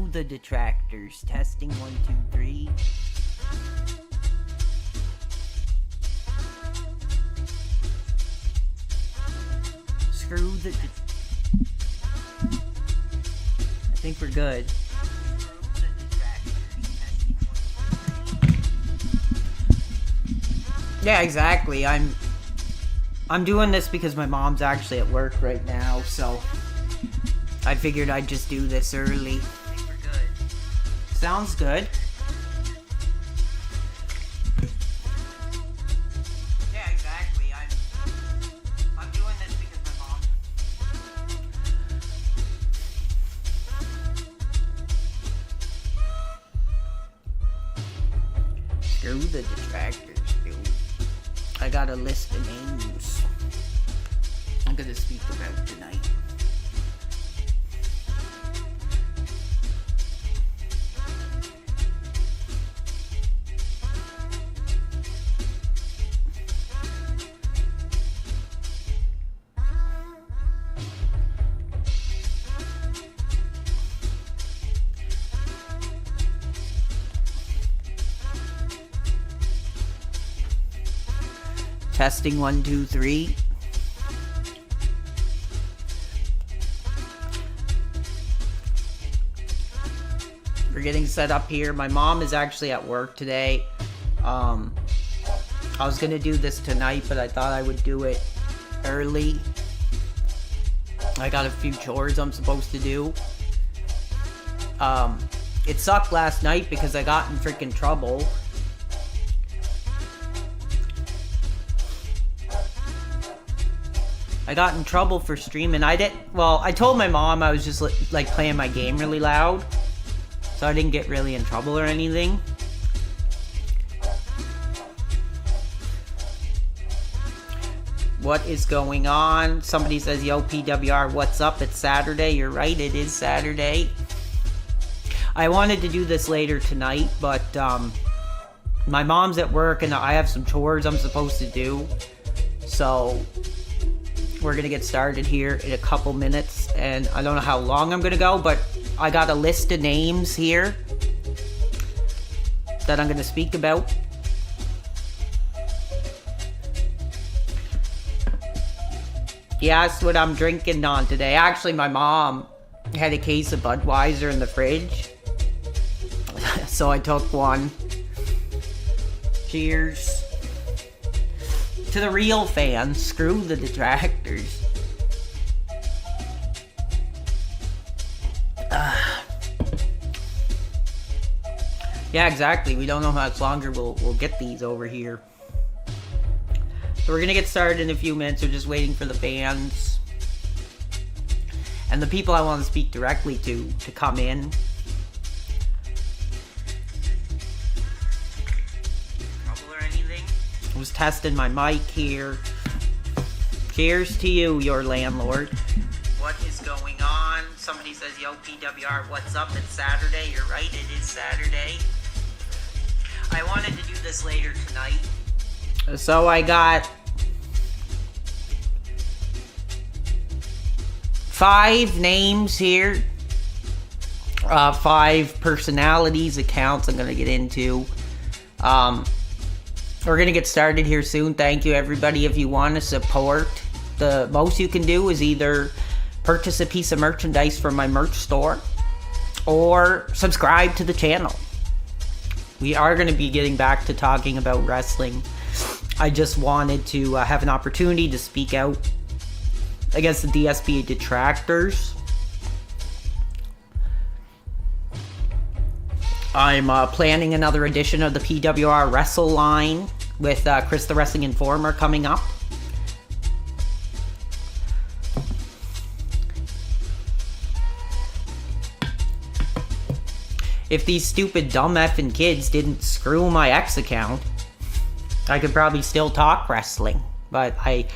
Screw the detractors. Testing 1, 2, 3. Screw the I think we're good. Yeah, exactly. I'm doing this because my mom's actually at work right now, so I figured I'd just do this early. I think we're good. Sounds good. Yeah, exactly. I'm doing this because my mom. Screw the detractors, dude. I got a list of names I'm gonna speak about tonight. Testing 1, 2, 3. We're getting set up here. My mom is actually at work today. I was gonna do this tonight, but I thought I would do it early. I got a few chores I'm supposed to do. It sucked last night because I got in freaking trouble. I got in trouble for streaming. I told my mom I was just like playing my game really loud, so I didn't get really in trouble or anything. What is going on? Somebody says, yo, PWR, what's up? It's Saturday. You're right, it is Saturday. I wanted to do this later tonight, but my mom's at work and I have some chores I'm supposed to do. So we're gonna get started here in a couple minutes, and I don't know how long I'm gonna go, but I got a list of names here that I'm gonna speak about. Yeah, that's what I'm drinking on today. Actually, my mom had a case of Budweiser in the fridge, so I took one. Cheers. To the real fans, screw the detractors. Yeah, exactly. We don't know how much longer we'll get these over here. So we're gonna get started in a few minutes. We're just waiting for the fans and the people I want to speak directly to come in. Was testing my mic here. Cheers to you, your landlord. What is going on? Somebody says, yo, PWR, what's up? It's Saturday. You're right, it is Saturday. I wanted to do this later tonight. So I got 5 names here. 5 personalities, accounts I'm going to get into. We're going to get started here soon. Thank you, everybody. If you want to support, the most you can do is either purchase a piece of merchandise from my merch store or subscribe to the channel. We are going to be getting back to talking about wrestling. I just wanted to have an opportunity to speak out against the DSP detractors. I'm planning another edition of the PWR Wrestle line with Chris the Wrestling Informer coming up. If these stupid dumb effing kids didn't screw my X account, I could probably still talk wrestling. But I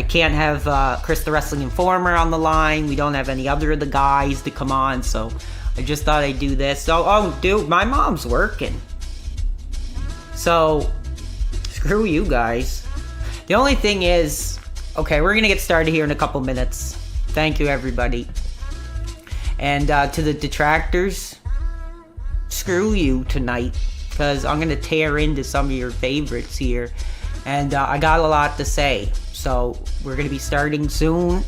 can't have Chris the Wrestling Informer on the line. We don't have any other of the guys to come on, so I just thought I'd do this. So, oh, dude, my mom's working. So, screw you guys. The only thing is, okay, we're going to get started here in a couple minutes. Thank you, everybody. And to the detractors, screw you tonight, because I'm going to tear into some of your favorites here. And I got a lot to say. So we're going to be starting soon.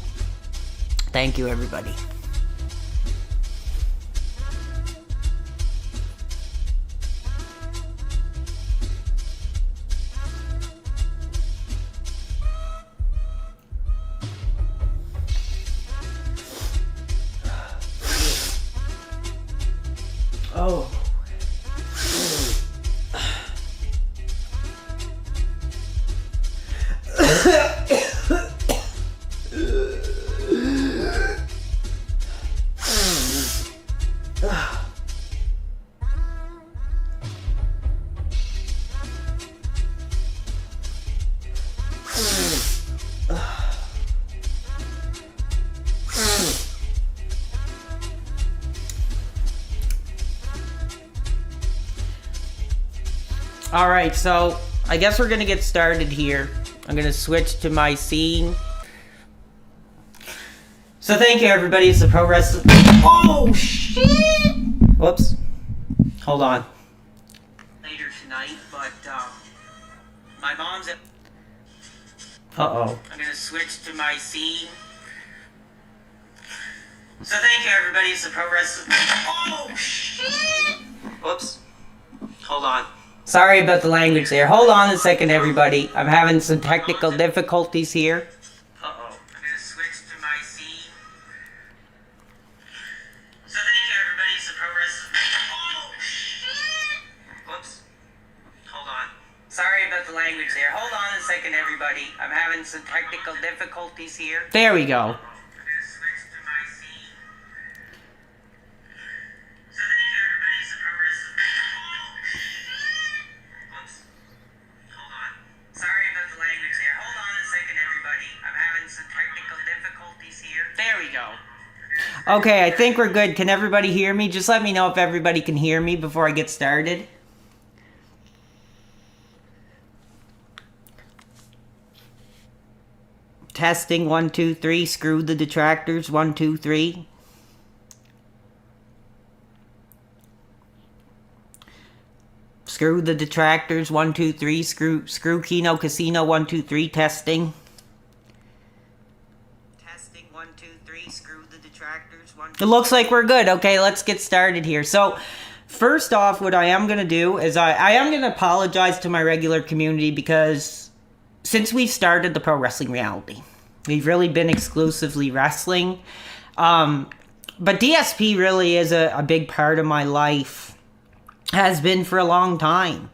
Thank you, everybody. Oh. Alright, so I guess we're gonna get started here. I'm gonna switch to my scene. So thank you, everybody. It's the Pro Wrestling. Oh shit! Whoops. Hold on. Later tonight, but my mom's at. Uh-oh. I'm gonna switch to my scene. So thank you, everybody. It's the Pro Wrestling. Oh shit! Whoops. Hold on. Sorry about the language there. Hold on a second, everybody. I'm having some technical difficulties here. Uh-oh. I'm gonna switch to my scene. So thank you, everybody. It's the Pro Wrestling. Oh shit! Whoops. Hold on. Sorry about the language there. Hold on a second, everybody. I'm having some technical difficulties here. There we go. Okay, I think we're good. Can everybody hear me? Just let me know if everybody can hear me before I get started. Testing, 1, 2, 3. Screw the detractors, 1, 2, 3. Screw the detractors, 1, 2, 3. Screw Kino Casino, 1, 2, 3. Testing. It looks like we're good. Okay, let's get started here. So, first off, what I am going to do is I am going to apologize to my regular community because since we've started the Pro Wrestling Reality, we've really been exclusively wrestling. But DSP really is a big part of my life. Has been for a long time.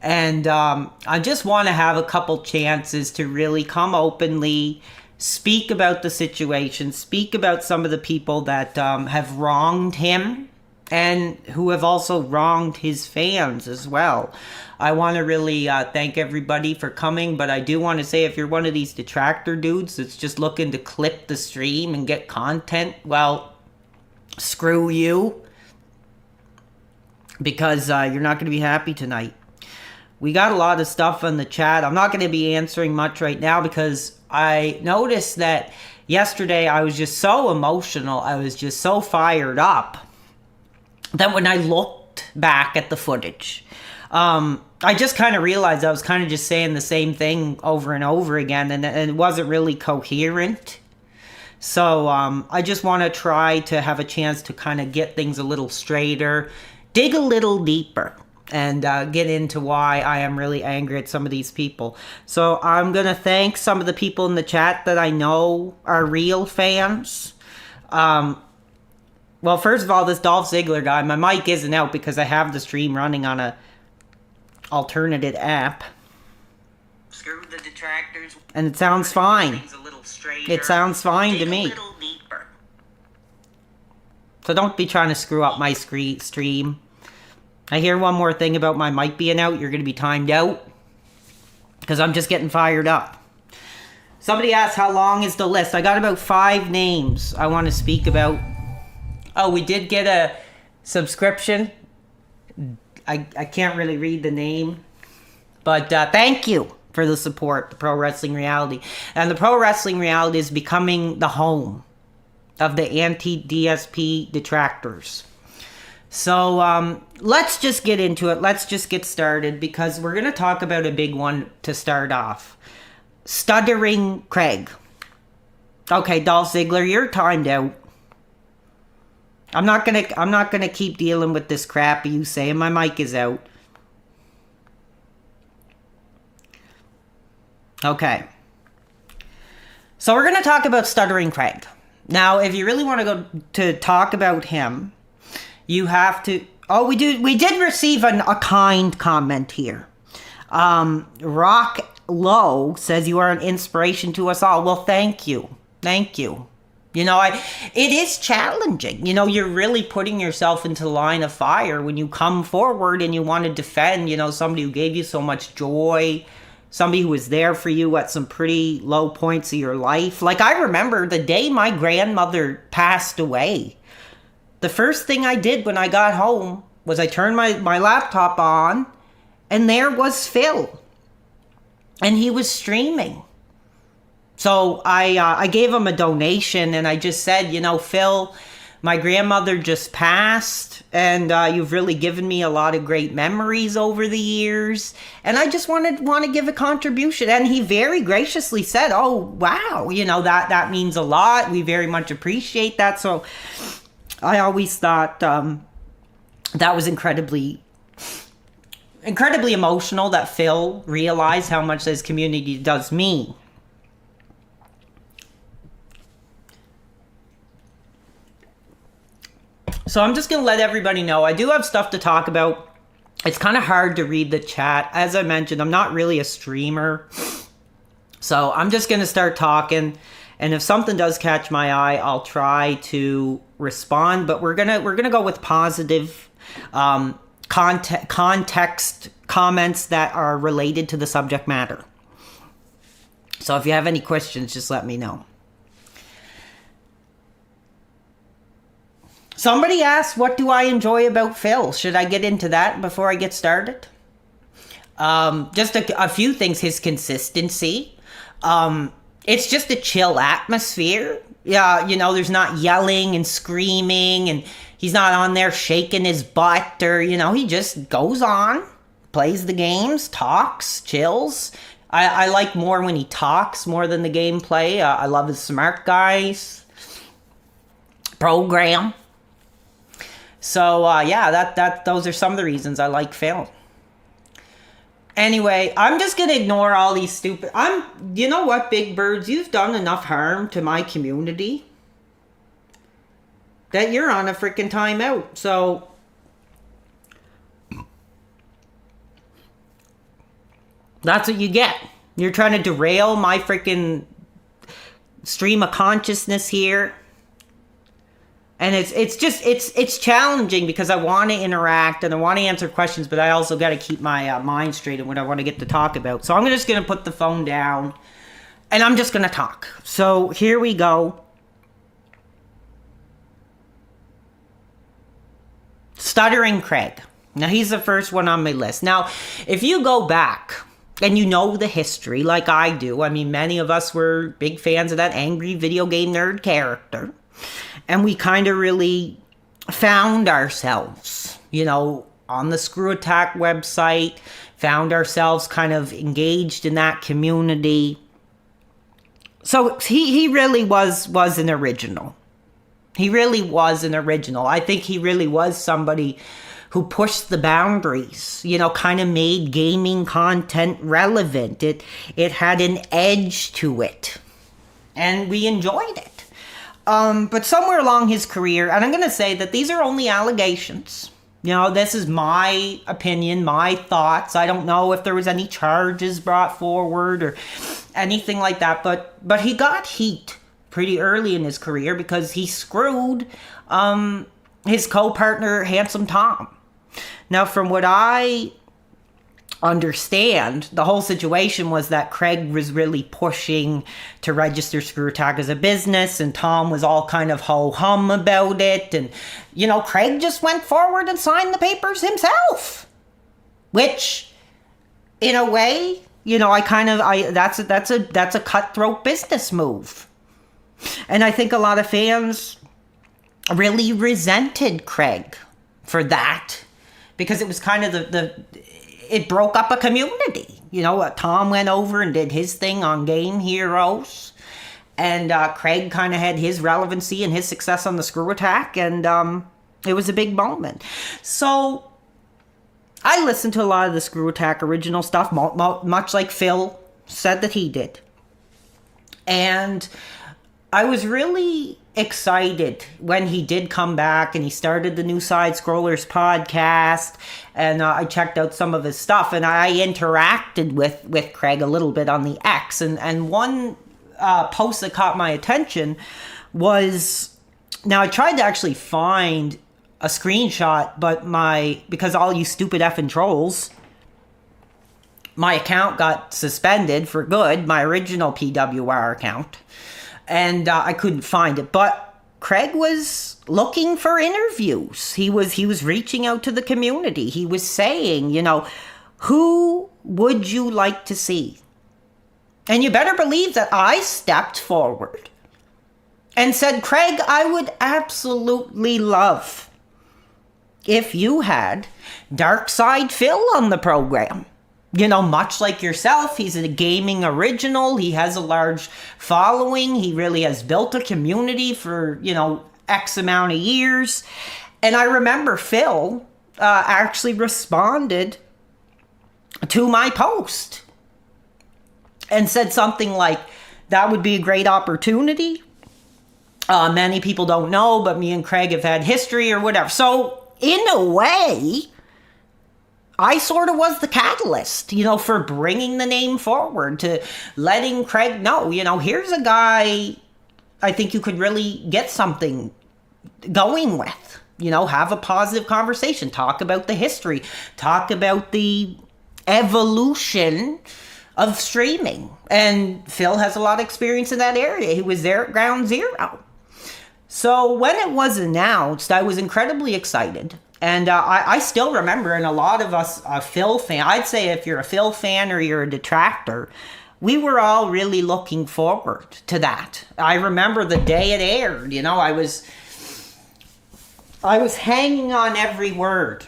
And I just want to have a couple chances to really come openly, speak about the situation, speak about some of the people that have wronged him and who have also wronged his fans as well. I want to really thank everybody for coming, but I do want to say if you're one of these detractor dudes that's just looking to clip the stream and get content, well, screw you, because you're not going to be happy tonight. We got a lot of stuff in the chat. I'm not going to be answering much right now because I noticed that yesterday I was just so emotional. I was just so fired up that when I looked back at the footage, I just kind of realized I was kind of just saying the same thing over and over again, and it wasn't really coherent. So I just want to try to have a chance to kind of get things a little straighter, dig a little deeper, and get into why I am really angry at some of these people. So I'm going to thank some of the people in the chat that I know are real fans. Well, first of all, this Dolph Ziggler guy, my mic isn't out because I have the stream running on a alternative app. Screw the detractors. And it sounds fine. It sounds fine to me. So don't be trying to screw up my stream. I hear one more thing about my mic being out. You're going to be timed out. Because I'm just getting fired up. Somebody asked how long is the list. I got about 5 names I want to speak about. Oh, we did get a subscription. I can't really read the name. But thank you for the support, the Pro Wrestling Reality. And the Pro Wrestling Reality is becoming the home of the anti-DSP detractors. So let's just get into it. Let's just get started because we're going to talk about a big one to start off. Stuttering Craig. Okay, Dolph Ziggler, you're timed out. I'm not gonna keep dealing with this crap you saying my mic is out. Okay. So we're gonna talk about Stuttering Craig. Now, if you really want to go to talk about him, you have to. Oh, we did receive a kind comment here. Rock Low says you are an inspiration to us all. Well, thank you. Thank you. You know, it is challenging. You know, you're really putting yourself into the line of fire when you come forward and you want to defend, you know, somebody who gave you so much joy, somebody who was there for you at some pretty low points of your life. Like, I remember the day my grandmother passed away, the first thing I did when I got home was I turned my laptop on, and there was Phil. And he was streaming. So I gave him a donation, and I just said, you know, Phil, my grandmother just passed, and you've really given me a lot of great memories over the years, and I just want to give a contribution. And he very graciously said, oh, wow, you know, that means a lot. We very much appreciate that. So I always thought that was incredibly emotional that Phil realized how much this community does mean. So I'm just going to let everybody know I do have stuff to talk about. It's kind of hard to read the chat. As I mentioned, I'm not really a streamer. So I'm just going to start talking. And if something does catch my eye, I'll try to respond. But we're gonna go with positive context comments that are related to the subject matter. So if you have any questions, just let me know. Somebody asked, what do I enjoy about Phil? Should I get into that before I get started? Just a few things. His consistency. It's just a chill atmosphere. Yeah, you know, there's not yelling and screaming, and he's not on there shaking his butt, or, you know, he just goes on, plays the games, talks, chills. I like more when he talks more than the gameplay. I love his smart guys program. So, yeah, those are some of the reasons I like Phil. Anyway, I'm just going to ignore all these stupid... You know what, Big Birds? You've done enough harm to my community that you're on a freaking timeout. So, that's what you get. You're trying to derail my freaking stream of consciousness here. And it's challenging because I want to interact and I want to answer questions, but I also got to keep my mind straight on what I want to get to talk about. So I'm just going to put the phone down and I'm just going to talk. So here we go. Stuttering Craig. Now he's the first one on my list. Now, if you go back and you know the history like I do, I mean, many of us were big fans of that angry video game nerd character. And we kind of really found ourselves, you know, on the Screw Attack website, found ourselves kind of engaged in that community. So he really was an original. He really was an original. I think he really was somebody who pushed the boundaries, you know, kind of made gaming content relevant. It had an edge to it. And we enjoyed it. But somewhere along his career, and I'm going to say that these are only allegations. You know, this is my opinion, my thoughts. I don't know if there was any charges brought forward or anything like that. But he got heat pretty early in his career because he screwed his co-partner, Handsome Tom. Now, from what I understand, the whole situation was that Craig was really pushing to register Screw Attack as a business, and Tom was all kind of ho-hum about it, and, you know, Craig just went forward and signed the papers himself, which, in a way, you know, that's a cutthroat business move, and I think a lot of fans really resented Craig for that, because it was kind of it broke up a community. You know, Tom went over and did his thing on Game Heroes, and Craig kind of had his relevancy and his success on the Screw Attack, and it was a big moment. So I listened to a lot of the Screw Attack original stuff, much like Phil said that he did. And I was really excited when he did come back and he started the new Side Scrollers podcast, and I checked out some of his stuff, and I interacted with Craig a little bit on the X, and one post that caught my attention was, now I tried to actually find a screenshot, but because all you stupid effing trolls, my account got suspended for good, my original PWR account, and I couldn't find it. But Craig was looking for interviews. He was reaching out to the community. He was saying, you know, who would you like to see? And you better believe that I stepped forward and said, Craig, I would absolutely love if you had Dark Side Phil on the program. You know, much like yourself, he's a gaming original. He has a large following. He really has built a community for, you know, X amount of years. And I remember Phil actually responded to my post and said something like, that would be a great opportunity. Many people don't know, but me and Craig have had history or whatever. So in a way, I sort of was the catalyst, you know, for bringing the name forward, to letting Craig know, you know, here's a guy I think you could really get something going with. You know, have a positive conversation, talk about the history, talk about the evolution of streaming. And Phil has a lot of experience in that area. He was there at ground zero. So when it was announced, I was incredibly excited. And I still remember, and a lot of us are Phil fan. I'd say if you're a Phil fan or you're a detractor, we were all really looking forward to that. I remember the day it aired. You know, I was hanging on every word.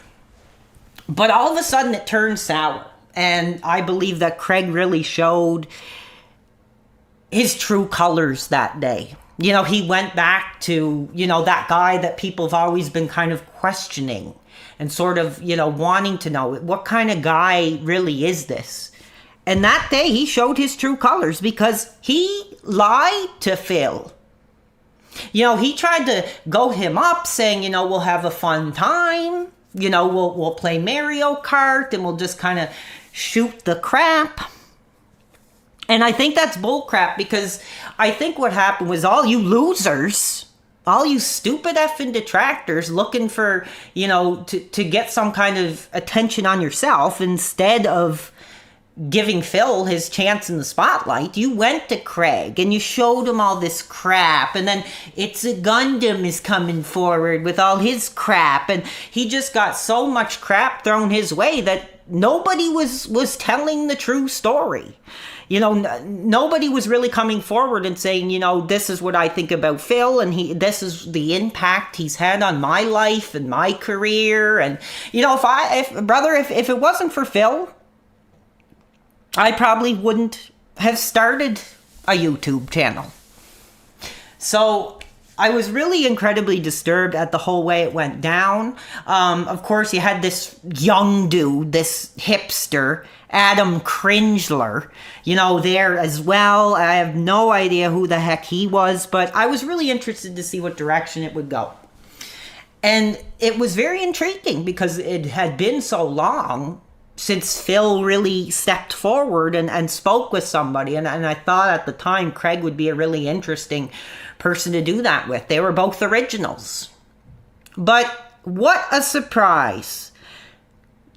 But all of a sudden it turned sour. And I believe that Craig really showed his true colors that day. You know, he went back to, you know, that guy that people have always been kind of questioning and sort of, you know, wanting to know, what kind of guy really is this? And that day he showed his true colors, because he lied to Phil. You know, he tried to go him up saying, you know, we'll have a fun time. You know, we'll play Mario Kart and we'll just kind of shoot the crap. And I think that's bullcrap, because I think what happened was all you losers, all you stupid effing detractors looking for, you know, to get some kind of attention on yourself instead of giving Phil his chance in the spotlight, you went to Craig and you showed him all this crap, and then It's a Gundam is coming forward with all his crap, and he just got so much crap thrown his way that nobody was telling the true story. You know, nobody was really coming forward and saying, you know, this is what I think about Phil, and this is the impact he's had on my life and my career. And, you know, if it wasn't for Phil, I probably wouldn't have started a YouTube channel. So I was really incredibly disturbed at the whole way it went down. Of course, you had this young dude, this hipster, Adam Cringler, you know, there as well. I have no idea who the heck he was, but I was really interested to see what direction it would go. And it was very intriguing, because it had been so long since Phil really stepped forward and spoke with somebody. And I thought at the time Craig would be a really interesting person to do that with. They were both originals. But what a surprise.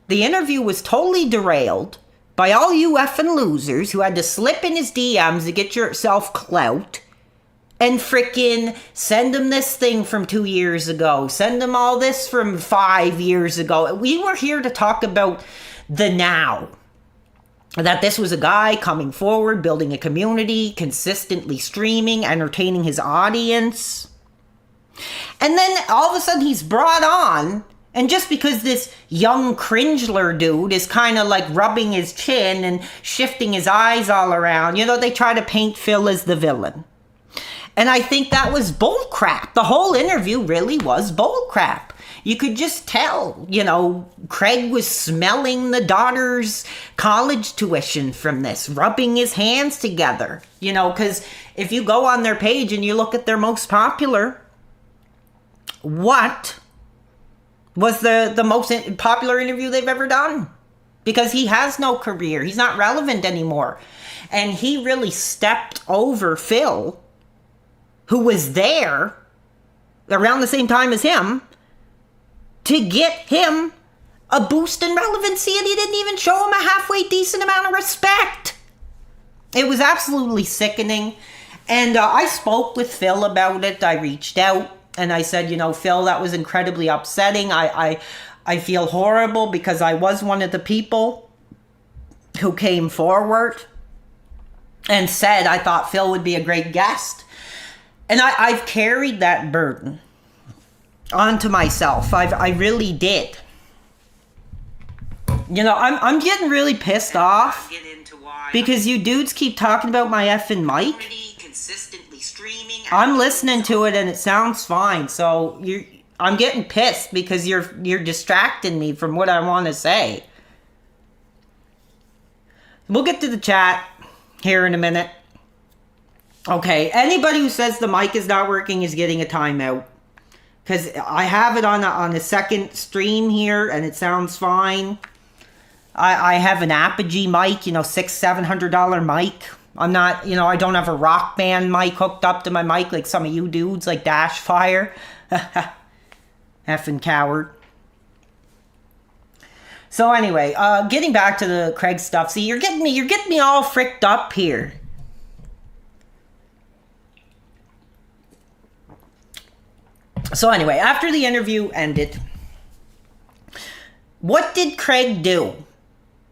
The interview was totally derailed by all you effing losers who had to slip in his DMs to get yourself clout and frickin' send him this thing from 2 years ago. Send him all this from 5 years ago. We were here to talk about the now. That this was a guy coming forward, building a community, consistently streaming, entertaining his audience. And then all of a sudden he's brought on And just because this young cringler dude is kind of like rubbing his chin and shifting his eyes all around, you know, they try to paint Phil as the villain. And I think that was bullcrap. The whole interview really was bullcrap. You could just tell, you know, Craig was smelling the daughter's college tuition from this, rubbing his hands together, you know, because if you go on their page and you look at their most popular, what was the most popular interview they've ever done? Because he has no career. He's not relevant anymore. And he really stepped over Phil, who was there around the same time as him, to get him a boost in relevancy, and he didn't even show him a halfway decent amount of respect. It was absolutely sickening. And I spoke with Phil about it. I reached out. And I said, you know, Phil, that was incredibly upsetting. I feel horrible because I was one of the people who came forward and said I thought Phil would be a great guest. And I've carried that burden onto myself. I really did. You know, I'm getting really pissed off because you dudes keep talking about my effing mic. I'm listening to it and it sounds fine. So I'm getting pissed because you're distracting me from what I want to say. We'll get to the chat here in a minute. Okay, anybody who says the mic is not working is getting a timeout. Because I have it on a second stream here and it sounds fine. I have an Apogee mic, you know, $600-700 mic. I'm not, you know, I don't have a rock band mic hooked up to my mic like some of you dudes, like Dash Fire. Effing coward. So anyway, getting back to the Craig stuff. See, you're getting me all fricked up here. So anyway, after the interview ended, what did Craig do?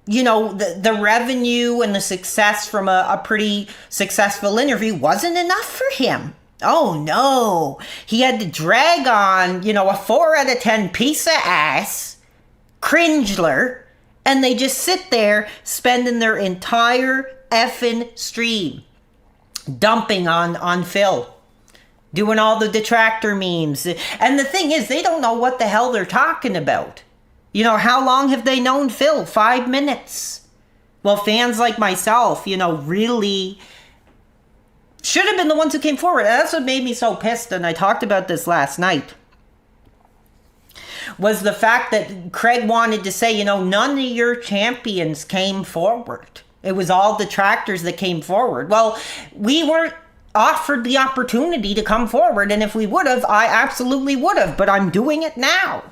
You know, the revenue and the success from a pretty successful interview wasn't enough for him. Oh no. He had to drag on, you know, a 4 out of 10 piece of ass, cringler, and they just sit there spending their entire effing stream dumping on Phil. Doing all the detractor memes. And the thing is, they don't know what the hell they're talking about. You know, how long have they known Phil? 5 minutes. Well, fans like myself, you know, really should have been the ones who came forward. And that's what made me so pissed, and I talked about this last night, was the fact that Craig wanted to say, you know, none of your champions came forward. It was all detractors that came forward. Well, we weren't offered the opportunity to come forward, and if we would have, I absolutely would have, but I'm doing it now.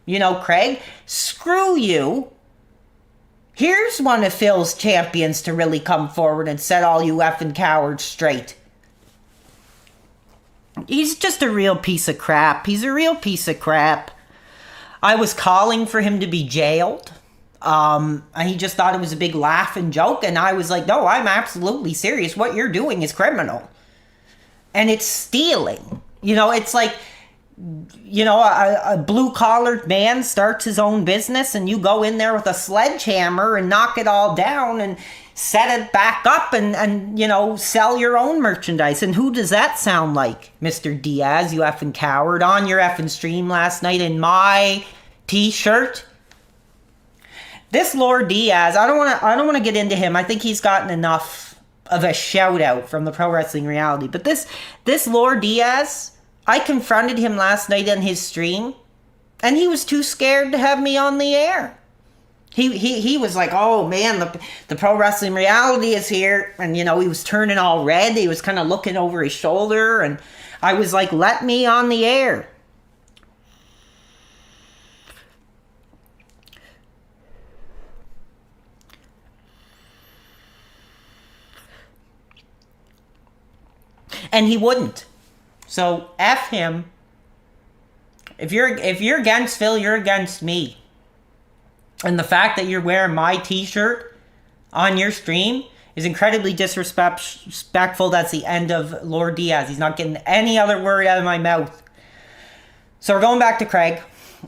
You know, Craig, screw you. Here's one of Phil's champions to really come forward and set all you effing cowards straight. He's just a real piece of crap. He's a real piece of crap. I was calling for him to be jailed. And he just thought it was a big laugh and joke, and I was like, no, I'm absolutely serious. What you're doing is criminal. And it's stealing. You know, it's like, you know, a blue-collared man starts his own business and you go in there with a sledgehammer and knock it all down and set it back up and you know, sell your own merchandise. And who does that sound like? Mr. Diaz, you effing coward, on your effing stream last night in my t-shirt. This Lord Diaz, I don't want to get into him. I think he's gotten enough of a shout out from the Pro Wrestling Reality. But this Lord Diaz, I confronted him last night on his stream, and he was too scared to have me on the air. He was like, oh man, the Pro Wrestling Reality is here. And you know, he was turning all red. He was kind of looking over his shoulder, and I was like, let me on the air. And he wouldn't. So F him. If you're against Phil, you're against me. And the fact that you're wearing my t-shirt on your stream is incredibly disrespectful. That's the end of Lord Diaz. He's not getting any other word out of my mouth. So we're going back to Craig.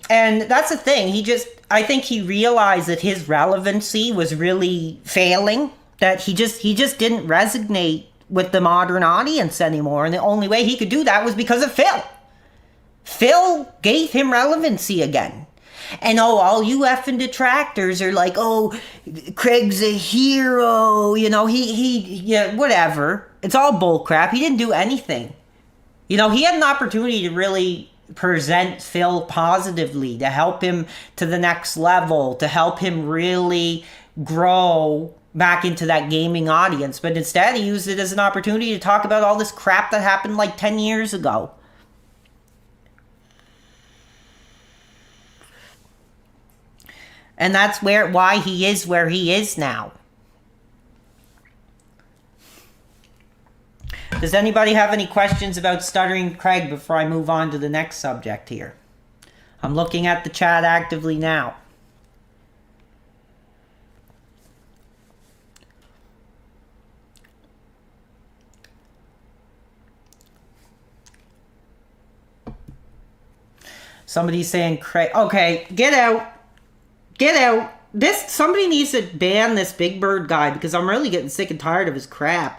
And that's the thing. I think he realized that his relevancy was really failing. That he just didn't resonate with the modern audience anymore. And the only way he could do that was because of Phil. Phil gave him relevancy again. And all you effing detractors are like, oh, Craig's a hero, yeah, whatever. It's all bullcrap. He didn't do anything. He had an opportunity to really present Phil positively, to help him to the next level, to help him really grow back into that gaming audience. But instead, he used it as an opportunity to talk about all this crap that happened like 10 years ago. And that's why he is where he is now. Does anybody have any questions about Stuttering Craig before I move on to the next subject here? I'm looking at the chat actively now. Somebody's saying Craig. Okay, get out. Get out. Somebody needs to ban this Big Bird guy because I'm really getting sick and tired of his crap.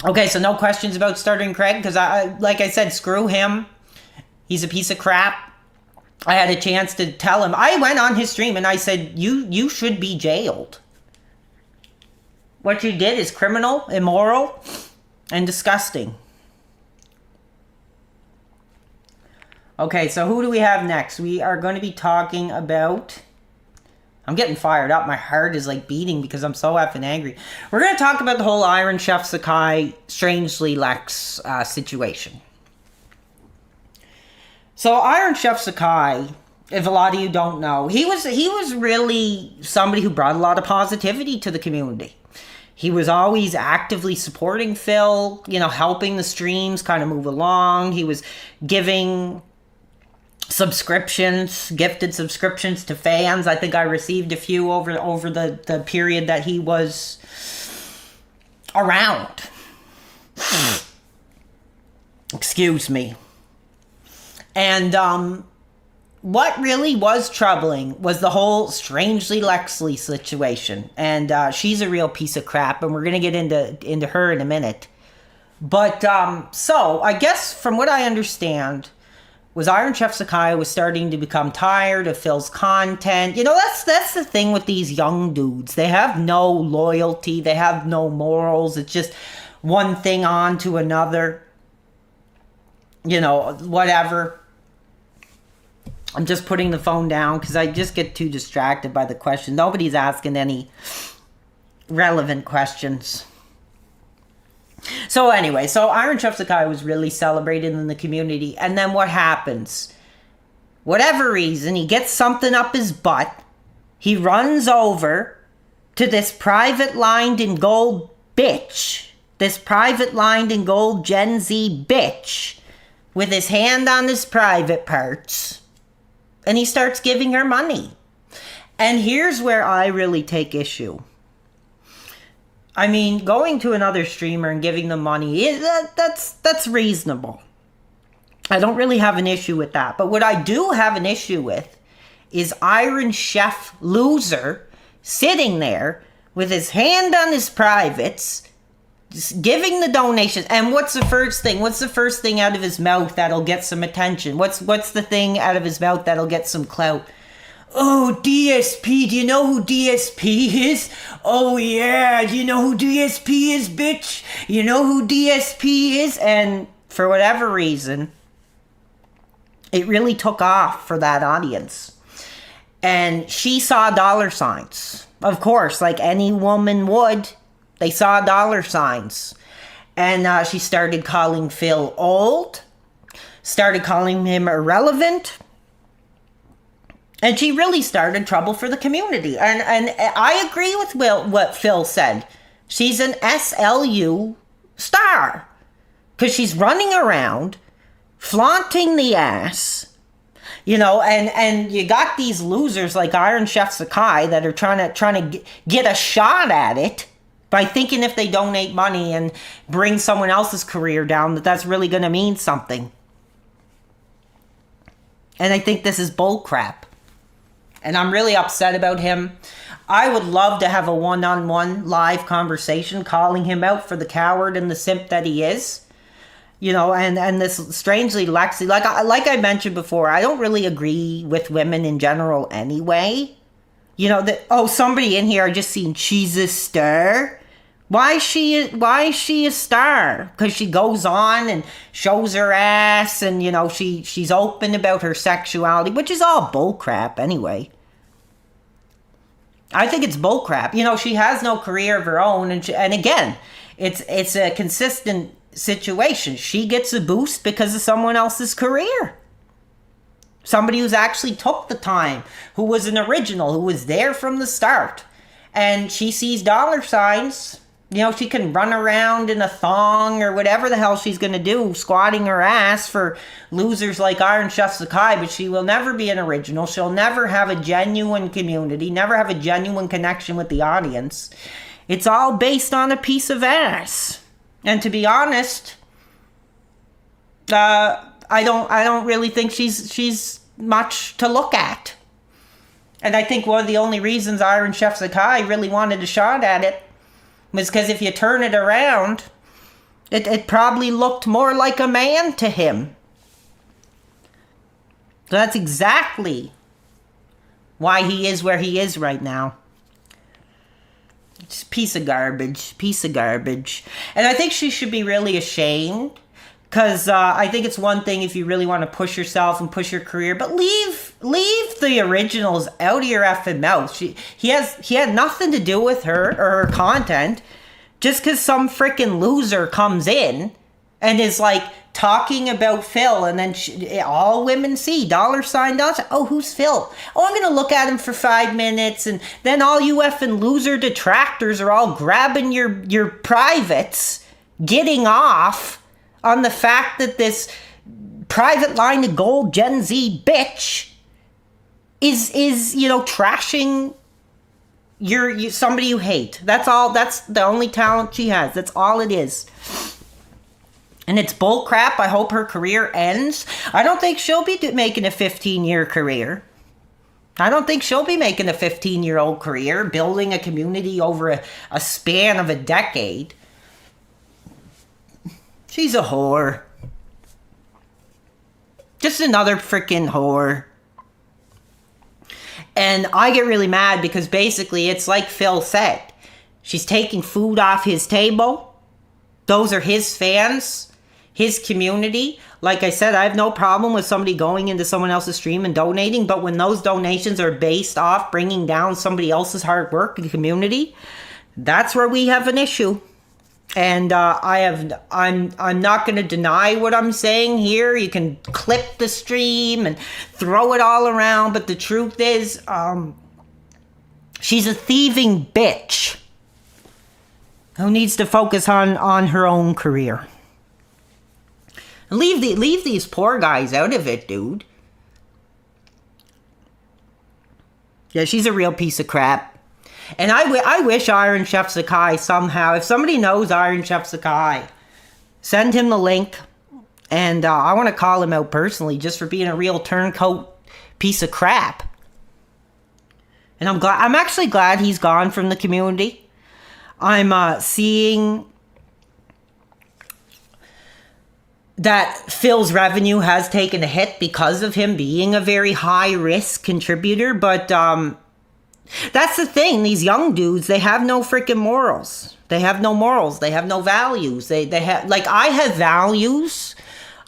Okay, so no questions about Stuttering Craig because like I said, screw him. He's a piece of crap. I had a chance to tell him. I went on his stream and I said, you should be jailed. What you did is criminal, immoral, and disgusting. Okay, so who do we have next? We are going to be talking about... I'm getting fired up. My heart is like beating because I'm so effing angry. We're going to talk about the whole Iron Chef Sakai, Strangely Lex situation. So Iron Chef Sakai, if a lot of you don't know, he was really somebody who brought a lot of positivity to the community. He was always actively supporting Phil, helping the streams kind of move along. He was giving gifted subscriptions to fans. I think I received a few over the period that he was around. Excuse me. And what really was troubling was the whole Strangely Lexley situation. And she's a real piece of crap, and we're going to get into her in a minute. But so I guess from what I understand was Iron Chef Sakai was starting to become tired of Phil's content. That's the thing with these young dudes. They have no loyalty. They have no morals. It's just one thing on to another. Whatever. I'm just putting the phone down because I just get too distracted by the question. Nobody's asking any relevant questions. So anyway, Iron Chef Sakai was really celebrated in the community. And then what happens? Whatever reason, he gets something up his butt. He runs over to this private lined in gold bitch. This private lined in gold Gen Z bitch. With his hand on his private parts. And he starts giving her money. And here's where I really take issue. I mean, going to another streamer and giving them money, that's reasonable. I don't really have an issue with that. But what I do have an issue with is Iron Chef Loser sitting there with his hand on his privates, just giving the donations. And what's the first thing? What's the first thing out of his mouth that'll get some attention? What's the thing out of his mouth that'll get some clout? Oh, DSP, do you know who DSP is? Oh yeah, do you know who DSP is, bitch? You know who DSP is? And for whatever reason, it really took off for that audience. And she saw dollar signs. Of course, like any woman would. They saw dollar signs. And she started calling Phil old. Started calling him irrelevant. And she really started trouble for the community. And I agree with what Phil said. She's an SLU star. Because she's running around, flaunting the ass, You know, and you got these losers like Iron Chef Sakai that are trying to get a shot at it by thinking if they donate money and bring someone else's career down, that's really going to mean something. And I think this is bull crap. And I'm really upset about him. I would love to have a one-on-one live conversation calling him out for the coward and the simp that he is. You know, and this strangely, Lexi, like I mentioned before, I don't really agree with women in general anyway. You know, somebody in here I just seen, she's a star. Why is she a star? Because she goes on and shows her ass, and you know she's open about her sexuality, which is all bullcrap anyway. I think it's bullcrap. You know, she has no career of her own, and again, it's a consistent situation. She gets a boost because of someone else's career. Somebody who's actually took the time, who was an original, who was there from the start. And she sees dollar signs. You know, she can run around in a thong or whatever the hell she's going to do, squatting her ass for losers like Iron Chef Sakai, but she will never be an original. She'll never have a genuine community, never have a genuine connection with the audience. It's all based on a piece of ass. And to be honest, I don't really think she's much to look at. And I think one of the only reasons Iron Chef Sakai really wanted a shot at it was because if you turn it around, it probably looked more like a man to him. So that's exactly why he is where he is right now. It's a piece of garbage. And I think she should be really ashamed. Because I think it's one thing if you really want to push yourself and push your career, but leave the originals out of your effing mouth. He had nothing to do with her or her content. Just because some freaking loser comes in and is like talking about Phil, and then all women see dollar sign. Oh, who's Phil? Oh, I'm gonna look at him for 5 minutes, and then all you effing loser detractors are all grabbing your privates, getting off on the fact that this private line of gold Gen Z bitch is you know, trashing somebody you hate. That's all. That's the only talent she has. That's all it is. And it's bull crap. I hope her career ends. I don't think she'll be making a 15-year career. I don't think she'll be making a 15-year-old career, building a community over a span of a decade. She's a whore. Just another freaking whore. And I get really mad because basically it's like Phil said. She's taking food off his table. Those are his fans, his community. Like I said, I have no problem with somebody going into someone else's stream and donating. But when those donations are based off bringing down somebody else's hard work and community, that's where we have an issue. And I'm not going to deny what I'm saying here. You can clip the stream and throw it all around, but the truth is, she's a thieving bitch who needs to focus on her own career. Leave these poor guys out of it, dude. Yeah, she's a real piece of crap. And I wish Iron Chef Sakai somehow, if somebody knows Iron Chef Sakai, send him the link. And I want to call him out personally just for being a real turncoat piece of crap. And I'm actually glad he's gone from the community. I'm seeing that Phil's revenue has taken a hit because of him being a very high risk contributor. But that's the thing. These young dudes, they have no freaking morals. They have no morals. They have no values. They have, like, I have values.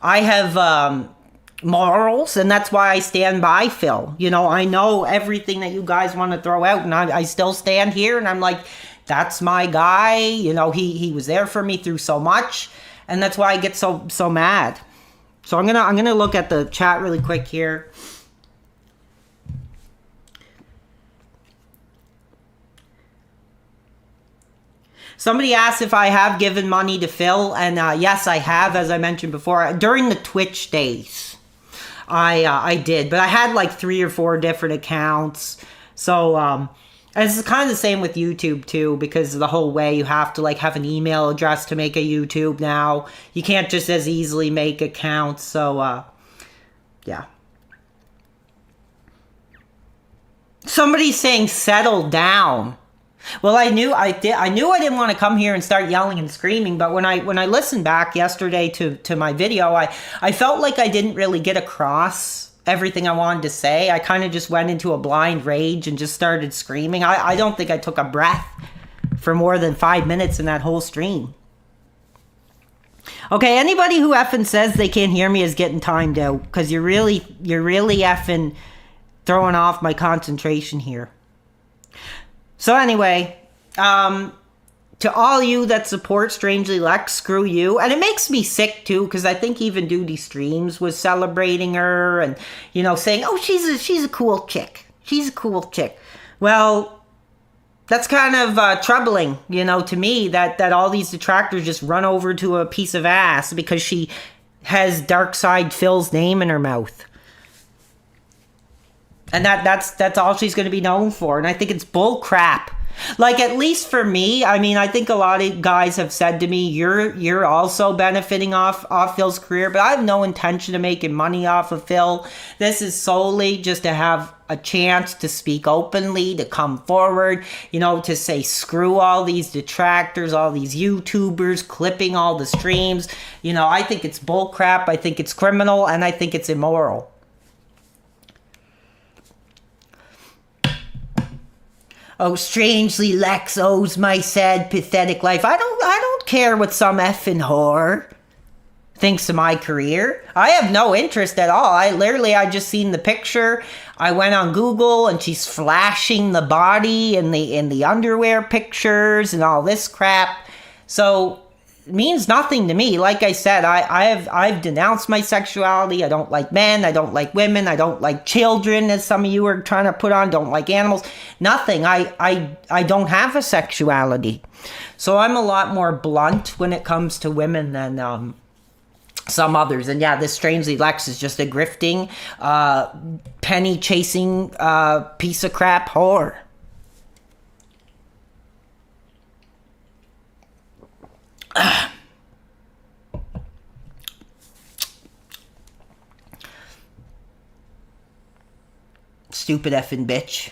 I have morals, and that's why I stand by Phil. You know, I know everything that you guys want to throw out, and I still stand here, and I'm like, that's my guy. You know, he was there for me through so much, and that's why I get so mad. So I'm gonna look at the chat really quick here. Somebody asked if I have given money to Phil, and yes, I have, as I mentioned before. During the Twitch days, I did, but I had like 3 or 4 different accounts. So and it's kind of the same with YouTube too, because of the whole way you have to like have an email address to make a YouTube now. You can't just as easily make accounts. So yeah. Somebody's saying settle down. Well, I knew I didn't want to come here and start yelling and screaming, but when I listened back yesterday to my video, I felt like I didn't really get across everything I wanted to say. I kind of just went into a blind rage and just started screaming. I don't think I took a breath for more than 5 minutes in that whole stream. Okay, anybody who effing says they can't hear me is getting timed out, because you're really effing throwing off my concentration here. So anyway, to all you that support Strangely Lex, screw you. And it makes me sick too, because I think even Duty Streams was celebrating her and, you know, saying, oh, she's a cool chick. She's a cool chick. Well, that's kind of troubling, you know, to me, that all these detractors just run over to a piece of ass because she has Darkside Phil's name in her mouth. And that's all she's going to be known for. And I think it's bull crap. Like, at least for me, I mean, I think a lot of guys have said to me, you're also benefiting off Phil's career, but I have no intention of making money off of Phil. This is solely just to have a chance to speak openly, to come forward, you know, to say screw all these detractors, all these YouTubers clipping all the streams. You know, I think it's bull crap. I think it's criminal, and I think it's immoral. Oh, Strangely Lex owes my sad, pathetic life. I don't care what some effing whore thinks of my career. I have no interest at all. I just seen the picture. I went on Google and she's flashing the body in the underwear pictures and all this crap. So it means nothing to me. Like I said, I've denounced my sexuality. I don't like men. I don't like women. I don't like children, as some of you are trying to put on. Don't like animals. Nothing. I don't have a sexuality. So I'm a lot more blunt when it comes to women than some others. And yeah, this Strangely Lex is just a grifting, penny chasing piece of crap whore. Stupid effing bitch.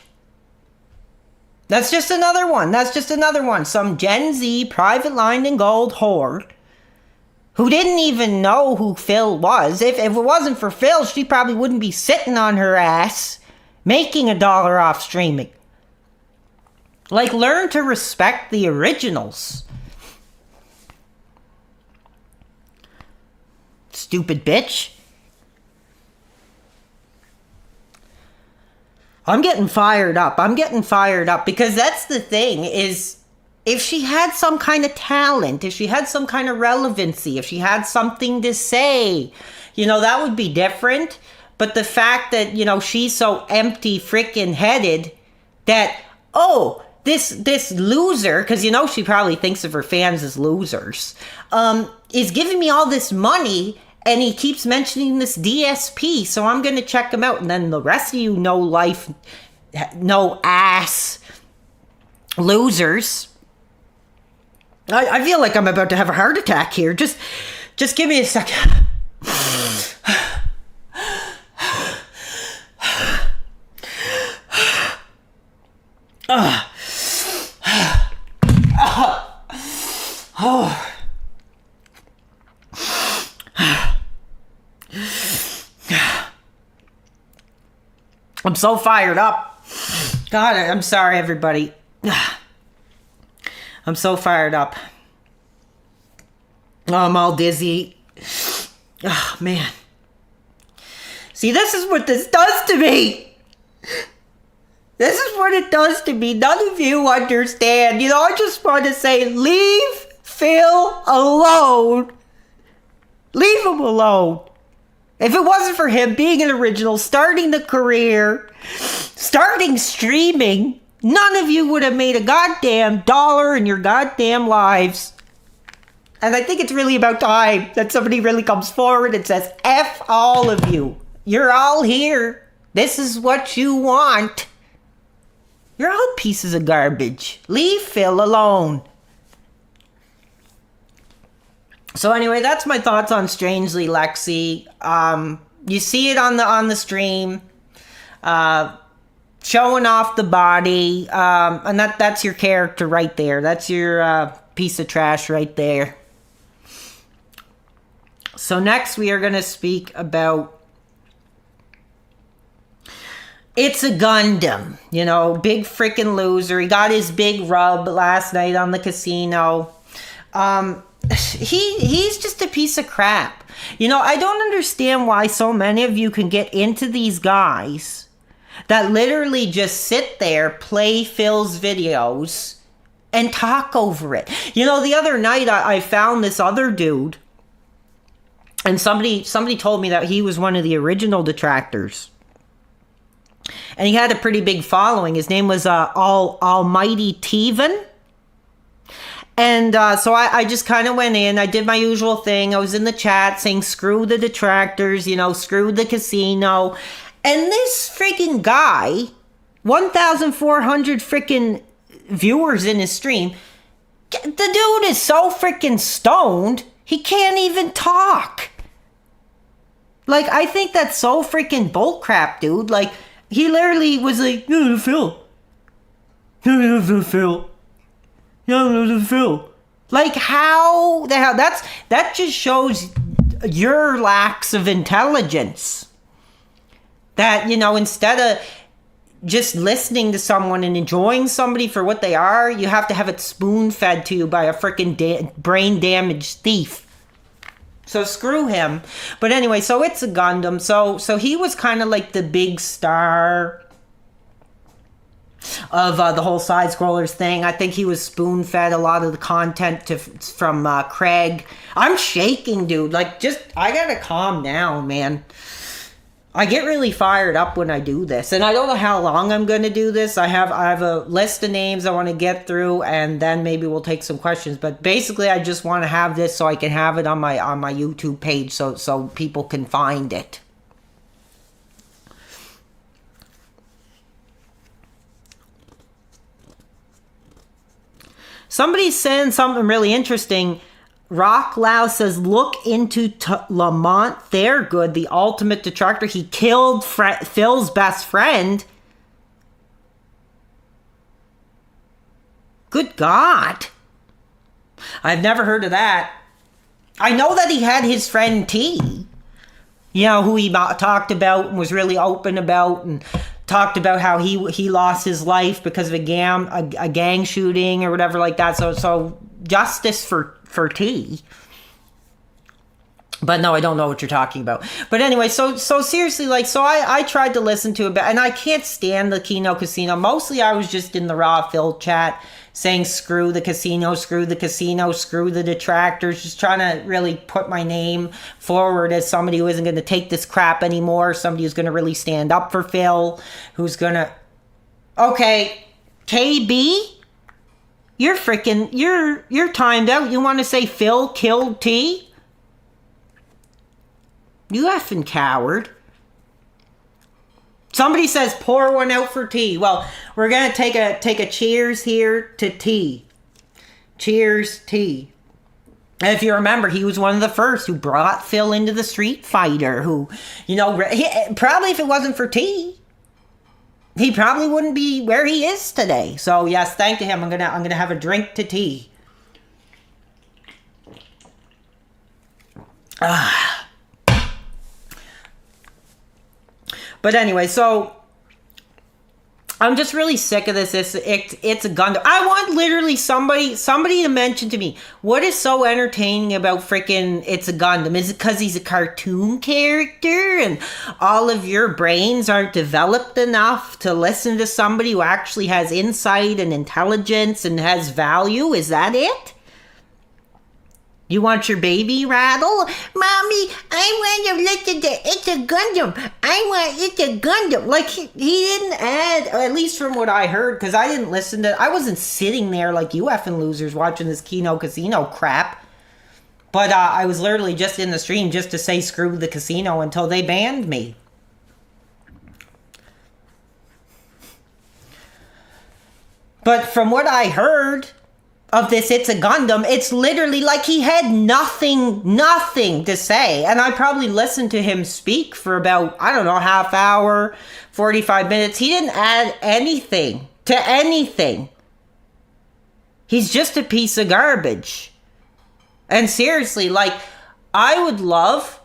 That's just another one. Some Gen Z private lined in gold whore who didn't even know who Phil was. If it wasn't for Phil, she probably wouldn't be sitting on her ass making $1 off streaming. Like, learn to respect the originals. Stupid bitch. I'm getting fired up because that's the thing, is if she had some kind of talent, if she had some kind of relevancy, if she had something to say, you know, that would be different. But the fact that, you know, she's so empty freaking headed that, oh, this loser, because, you know, she probably thinks of her fans as losers, is giving me all this money, and he keeps mentioning this DSP, so I'm going to check him out. And then the rest of you no life, no ass losers. I feel like I'm about to have a heart attack here. Just give me a second. I'm so fired up. God, I'm sorry, everybody. I'm so fired up. Oh, I'm all dizzy. Oh, man. See, this is what this does to me. This is what it does to me. None of you understand. You know, I just want to say, leave Phil alone. Leave him alone. If it wasn't for him being an original, starting the career, starting streaming, none of you would have made a goddamn dollar in your goddamn lives. And I think it's really about time that somebody really comes forward and says, F all of you. You're all here. This is what you want. You're all pieces of garbage. Leave Phil alone. So anyway, that's my thoughts on Strangely Lexi. You see it on the stream, showing off the body, and that's your character right there. That's your piece of trash right there. So next we are going to speak about It's a Gundam. You know, big freaking loser. He got his big rub last night on the casino. He's just a piece of crap. You know, I don't understand why so many of you can get into these guys that literally just sit there, play Phil's videos, and talk over it. You know, the other night I found this other dude, and somebody told me that he was one of the original detractors. And he had a pretty big following. His name was Almighty Teven. And so I just kind of went in. I did my usual thing. I was in the chat saying, screw the detractors, you know, screw the casino. And this freaking guy, 1,400 freaking viewers in his stream, the dude is so freaking stoned, he can't even talk. Like, I think that's so freaking bullcrap, dude. Like, he literally was like, no, Phil. No, Phil. No, Phil. Like, how the hell? That just shows your lacks of intelligence. That, you know, instead of just listening to someone and enjoying somebody for what they are, you have to have it spoon-fed to you by a freaking brain-damaged thief. So screw him. But anyway, so It's a Gundam. So he was kind of like the big star of the whole side-scrollers thing. I think he was spoon-fed a lot of the content from Craig. I'm shaking, dude. Like, I gotta calm down, man. I get really fired up when I do this, and I don't know how long I'm going to do this. I have a list of names I want to get through, and then maybe we'll take some questions. But basically, I just want to have this so I can have it on my YouTube page, so people can find it. Somebody's saying something really interesting. Rock Lau says, look into Lamont Thurgood, the ultimate detractor. He killed Phil's best friend. Good God. I've never heard of that. I know that he had his friend T, you know, who he talked about and was really open about, and talked about how he lost his life because of a gang shooting or whatever like that. So justice for T. But no, I don't know what you're talking about. But anyway, so seriously, like, so I tried to listen to it, and I can't stand the Kino Casino. Mostly I was just in the Raw Phil chat saying screw the casino, screw the casino, screw the detractors, just trying to really put my name forward as somebody who isn't going to take this crap anymore, somebody who's going to really stand up for Phil, who's going to... Okay, KB? You're freaking... You're timed out. You want to say Phil killed T? You effing coward. Somebody says pour one out for T. Well, we're going to take a cheers here to T. Cheers, T. And if you remember, he was one of the first who brought Phil into the Street Fighter, who, you know, probably if it wasn't for T, he probably wouldn't be where he is today. So yes, thank to him. I'm gonna have a drink to T. But anyway, so I'm just really sick of this. It's a Gundam. I want literally somebody to mention to me, what is so entertaining about freaking It's a Gundam? Is it because he's a cartoon character and all of your brains aren't developed enough to listen to somebody who actually has insight and intelligence and has value? Is that it? You want your baby rattle? Mommy, I want to listen to It's a Gundam. I want It's a Gundam. Like, he didn't add, at least from what I heard, because I didn't listen to, I wasn't sitting there like you effing losers watching this Kino Casino crap. But I was literally just in the stream just to say screw the casino until they banned me. But from what I heard of this It's a Gundam, it's literally like he had nothing to say. And I probably listened to him speak for about, I don't know, half hour, 45 minutes. He didn't add anything to anything. He's just a piece of garbage. And seriously, like, I would love...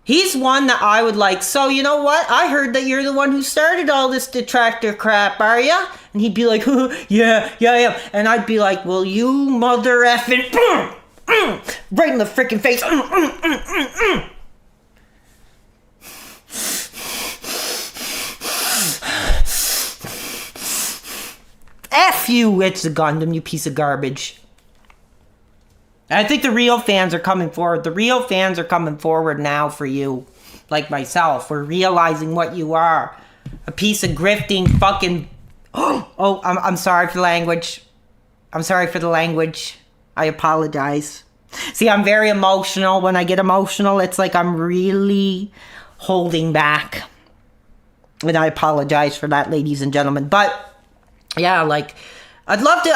He's one that I would like, so you know what? I heard that you're the one who started all this detractor crap, are ya? And he'd be like, yeah. And I'd be like, well, you mother effing... right in the freaking face. F you, It's a Gundam, you piece of garbage. I think the real fans are coming forward. The real fans are coming forward now for you. Like myself. We're realizing what you are. A piece of grifting fucking... Oh, I'm sorry for the language. I'm sorry for the language. I apologize. See, I'm very emotional. When I get emotional, it's like I'm really holding back. And I apologize for that, ladies and gentlemen. But, yeah, like... I'd love to,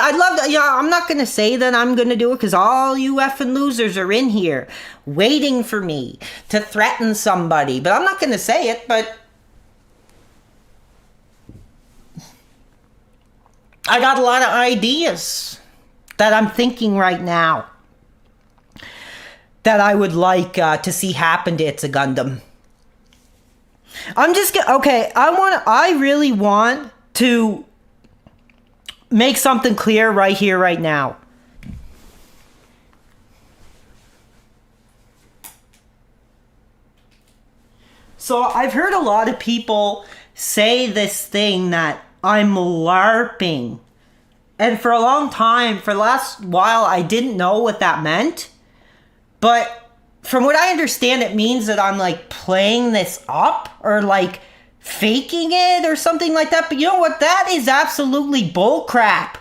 yeah, I'm not going to say that I'm going to do it because all you effing losers are in here waiting for me to threaten somebody. But I'm not going to say it, but I got a lot of ideas that I'm thinking right now that I would like to see happen to It's a Gundam. I'm just going to, okay, I really want to make something clear right here, right now. So I've heard a lot of people say this thing that I'm LARPing. And for a long time, for the last while, I didn't know what that meant. But from what I understand, it means that I'm like playing this up or like faking it or something like that. But you know what? That is absolutely bullcrap.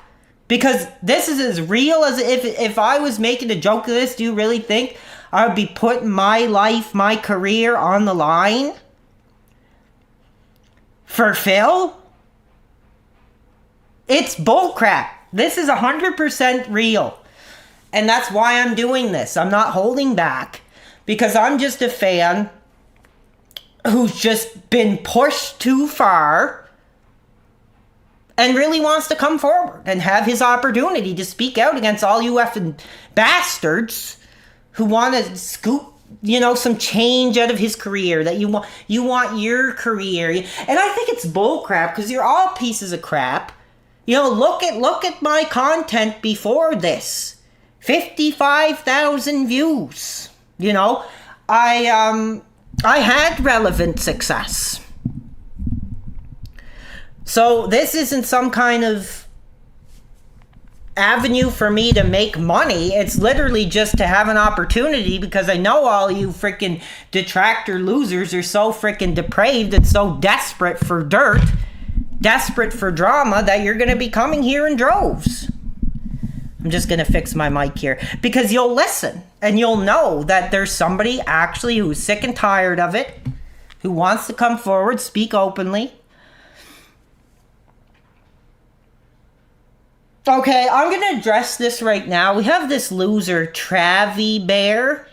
Because this is as real as if I was making a joke of this. Do you really think I would be putting my life, my career on the line for Phil? It's bullcrap. This is 100% real. And that's why I'm doing this. I'm not holding back. Because I'm just a fan who's just been pushed too far and really wants to come forward and have his opportunity to speak out against all you effing bastards who want to scoop, you know, some change out of his career, that you want your career. And I think it's bullcrap because you're all pieces of crap. You know, look at my content before this. 55,000 views. You know, I had relevant success. So this isn't some kind of avenue for me to make money. It's literally just to have an opportunity because I know all you freaking detractor losers are so freaking depraved and so desperate for dirt, desperate for drama that you're going to be coming here in droves. I'm just going to fix my mic here because you'll listen and you'll know that there's somebody actually who's sick and tired of it, who wants to come forward, speak openly. Okay, I'm going to address this right now. We have this loser, Travie Bear.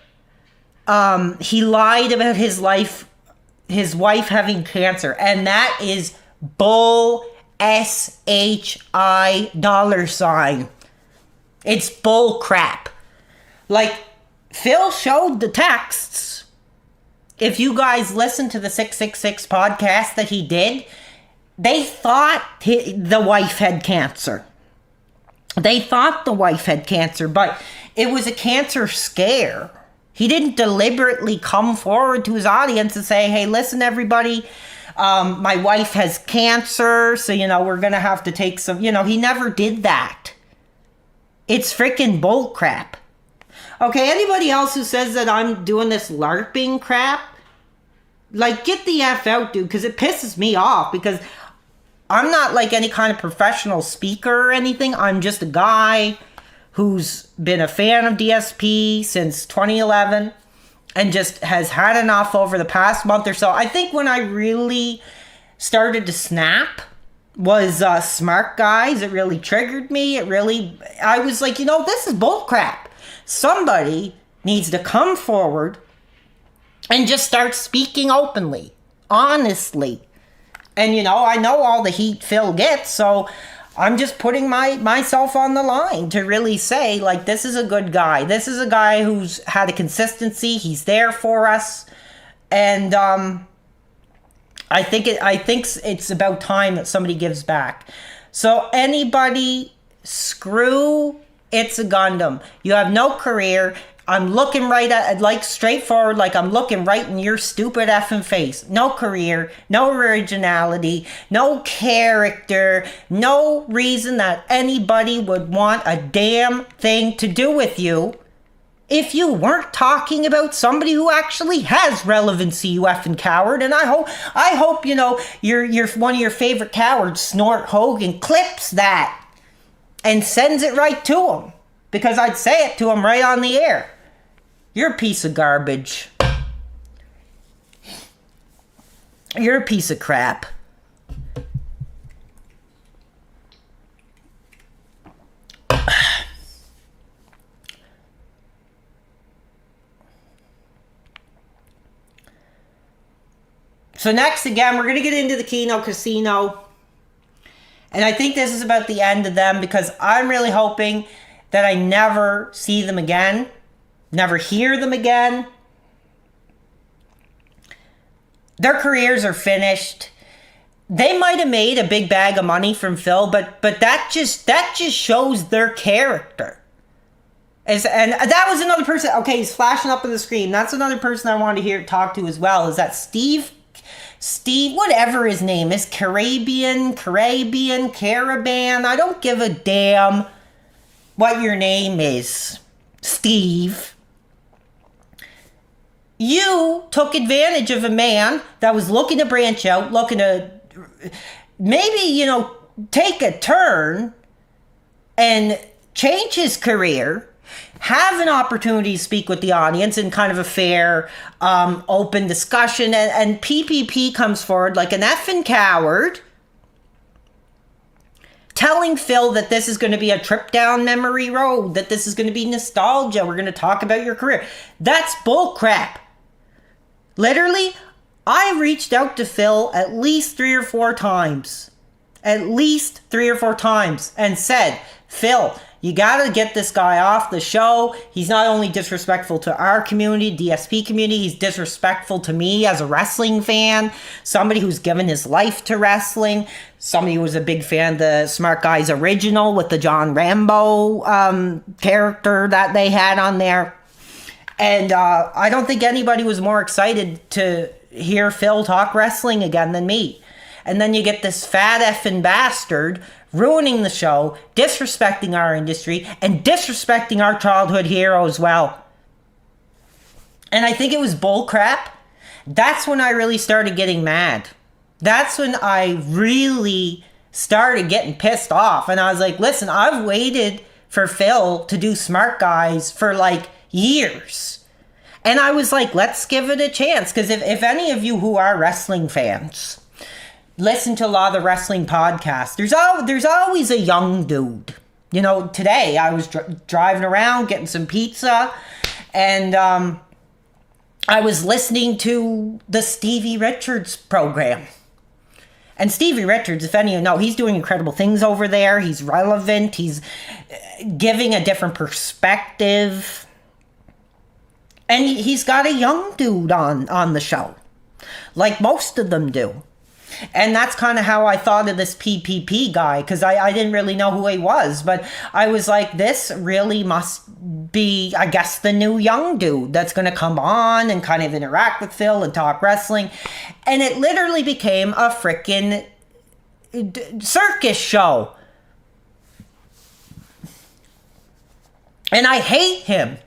He lied about his wife having cancer, and that is bull SHI $. It's bull crap. Like, Phil showed the texts. If you guys listen to the 666 podcast that he did, they thought the wife had cancer. They thought the wife had cancer, but it was a cancer scare. He didn't deliberately come forward to his audience and say, hey, listen, everybody, my wife has cancer, so, you know, we're going to have to take some, you know, he never did that. It's freaking bull crap. Okay, anybody else who says that I'm doing this LARPing crap, like, get the F out, dude, because it pisses me off, because I'm not like any kind of professional speaker or anything. I'm just a guy who's been a fan of DSP since 2011 and just has had enough over the past month or so. I think when I really started to snap was Smart Guys. It really triggered me. I was like, this is bullcrap. Somebody needs to come forward and just start speaking openly, honestly. And, I know all the heat Phil gets, so I'm just putting myself on the line to really say, like, this is a good guy. This is a guy who's had a consistency. He's there for us. And I think it's about time that somebody gives back. So anybody, screw It's a Gundam. You have no career. I'm looking right at, like, straightforward, like I'm looking right in your stupid effing face. No career, no originality, no character, no reason that anybody would want a damn thing to do with you if you weren't talking about somebody who actually has relevancy, you effing coward. And I hope you're one of your favorite cowards, Snort Hogan, clips that and sends it right to him, because I'd say it to him right on the air. You're a piece of garbage. You're a piece of crap. So next, again, we're going to get into the Kino Casino. And I think this is about the end of them, because I'm really hoping that I never see them again. Never hear them again. Their careers are finished. They might have made a big bag of money from Phil, but that just shows their character. And that was another person. Okay, he's flashing up on the screen. That's another person I wanted to talk to as well. Is that Steve, whatever his name is, Caribbean. I don't give a damn what your name is, Steve. You took advantage of a man that was looking to branch out, looking to maybe, take a turn and change his career, have an opportunity to speak with the audience in kind of a fair, open discussion, and PPP comes forward like an effing coward, telling Phil that this is going to be a trip down memory road, that this is going to be nostalgia, we're going to talk about your career. That's bullcrap. Literally, I reached out to Phil at least 3 or 4 times. And said, Phil, you gotta get this guy off the show. He's not only disrespectful to our community, DSP community, he's disrespectful to me as a wrestling fan, somebody who's given his life to wrestling, somebody who was a big fan of the Smart Guys original with the John Rambo character that they had on there. And I don't think anybody was more excited to hear Phil talk wrestling again than me. And then you get this fat effing bastard ruining the show, disrespecting our industry, and disrespecting our childhood hero as well. And I think it was bullcrap. That's when I really started getting mad. That's when I really started getting pissed off. And I was like, listen, I've waited for Phil to do Smart Guys for like years. And I was like, let's give it a chance. Because if any of you who are wrestling fans listen to a lot of the wrestling podcasts, there's always a young dude. Today I was driving around getting some pizza, and I was listening to the Stevie Richards program. And Stevie Richards, if any of you know, he's doing incredible things over there. He's relevant. He's giving a different perspective. And he's got a young dude on the show, like most of them do. And that's kind of how I thought of this PPP guy, because I didn't really know who he was. But I was like, this really must be, I guess, the new young dude that's going to come on and kind of interact with Phil and talk wrestling. And it literally became a freaking circus show. And I hate him.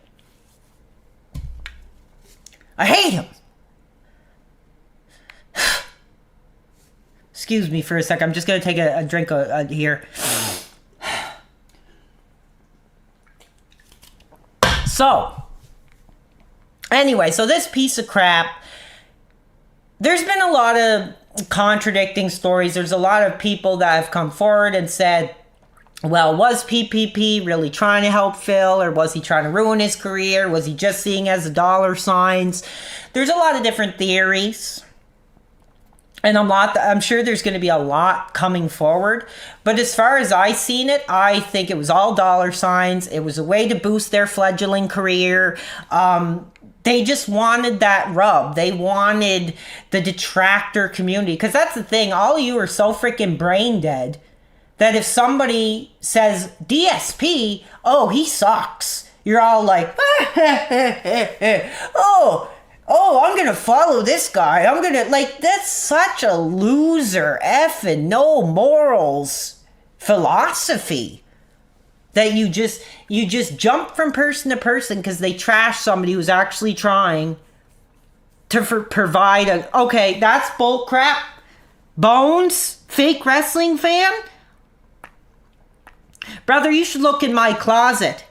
I hate him. Excuse me for a sec. I'm just going to take a drink here. So, anyway, so this piece of crap there's been a lot of contradicting stories. There's a lot of people that have come forward and said, well, was PPP really trying to help Phil, or was he trying to ruin his career? Was he just seeing as the dollar signs? There's a lot of different theories. And I'm sure there's going to be a lot coming forward. But as far as I seen it, I think it was all dollar signs. It was a way to boost their fledgling career. They just wanted that rub. They wanted the detractor community. Because that's the thing. All of you are so freaking brain dead that if somebody says, DSP, oh, he sucks, you're all like, oh, I'm going to follow this guy. I'm going to, like, that's such a loser, effing no morals philosophy. That you just jump from person to person because they trash somebody who's actually trying to provide okay, that's bull crap. Bones, fake wrestling fan? Brother, you should look in my closet.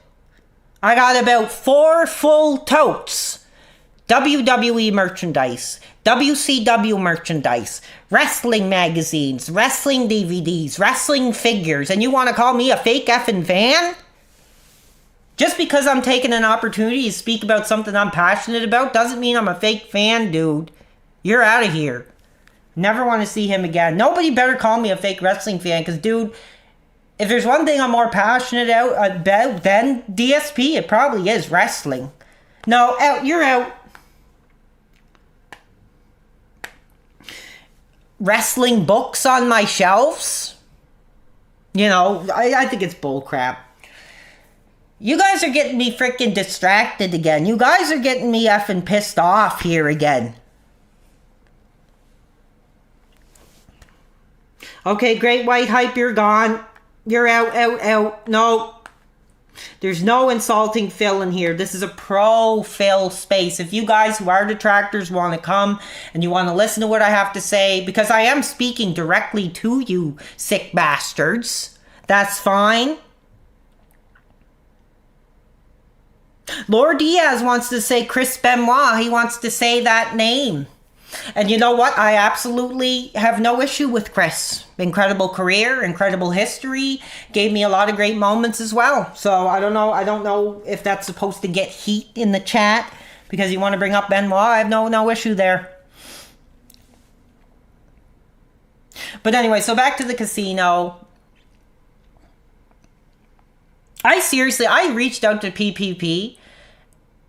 I got about 4 full totes. WWE merchandise, WCW merchandise, wrestling magazines, wrestling DVDs, wrestling figures, and you want to call me a fake effing fan? Just because I'm taking an opportunity to speak about something I'm passionate about doesn't mean I'm a fake fan, dude. You're out of here. Never want to see him again. Nobody better call me a fake wrestling fan, because, dude, if there's one thing I'm more passionate about than DSP, it probably is wrestling. No, out. You're out. Wrestling books on my shelves? You know, I think it's bullcrap. You guys are getting me freaking distracted again. You guys are getting me effing pissed off here again. Okay, Great White Hype, you're gone. You're out. No. There's no insulting Phil in here. This is a pro-Phil space. If you guys who are detractors want to come and you want to listen to what I have to say, because I am speaking directly to you, sick bastards, that's fine. Lord Diaz wants to say Chris Benoit. He wants to say that name. And you know what? I absolutely have no issue with Chris. Incredible career, incredible history. Gave me a lot of great moments as well. So I don't know if that's supposed to get heat in the chat because you want to bring up Benoit. I have no issue there. But anyway, so back to the casino. I reached out to PPP.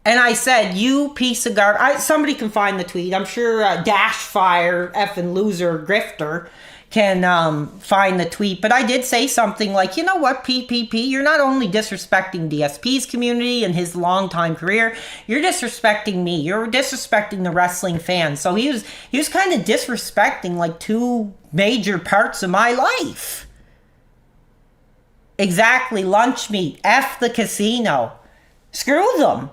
And I said, you piece of garbage. Somebody can find the tweet. I'm sure Dashfire, effing loser, grifter, can find the tweet. But I did say something like, you know what, PPP? You're not only disrespecting DSP's community and his longtime career, you're disrespecting me. You're disrespecting the wrestling fans. So he was kind of disrespecting like 2 major parts of my life. Exactly, lunch meat, F the casino. Screw them.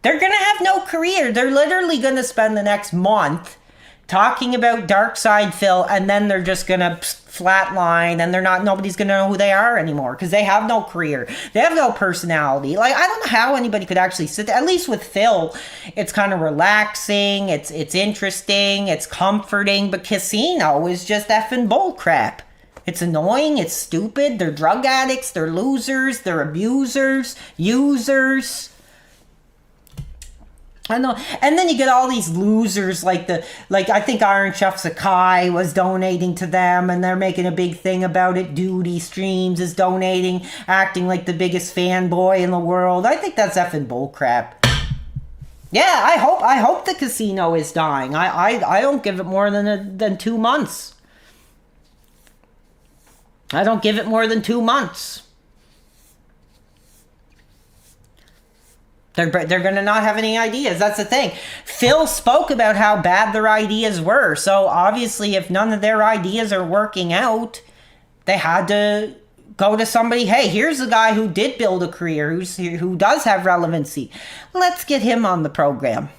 They're going to have no career. They're literally going to spend the next month talking about Dark Side Phil, and then they're just going to flatline, and nobody's going to know who they are anymore because they have no career. They have no personality. Like, I don't know how anybody could actually sit there. At least with Phil, it's kind of relaxing. It's interesting. It's comforting. But Casino is just effing bullcrap. It's annoying. It's stupid. They're drug addicts. They're losers. They're abusers. Users. I know. And then you get all these losers like I think Iron Chef Sakai was donating to them and they're making a big thing about it. Duty Streams is donating, acting like the biggest fanboy in the world. I think that's effing bullcrap. Yeah, I hope the casino is dying. I don't give it more than 2 months. I don't give it more than 2 months. They're going to not have any ideas. That's the thing. Phil spoke about how bad their ideas were. So obviously, if none of their ideas are working out, they had to go to somebody. Hey, here's a guy who did build a career, who does have relevancy. Let's get him on the program.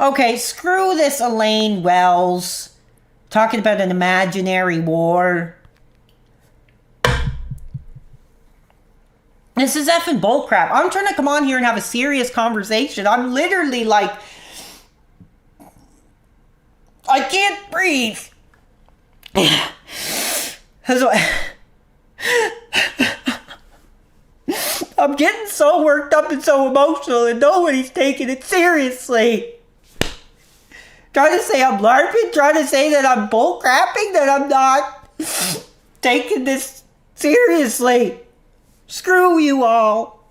Okay, screw this Elaine Wells talking about an imaginary war. This is effing bullcrap. I'm trying to come on here and have a serious conversation. I'm literally like, I can't breathe. That's why I'm getting so worked up and so emotional and nobody's taking it seriously. Trying to say I'm LARPing, trying to say that I'm bullcrapping, that I'm not taking this seriously. Screw you all.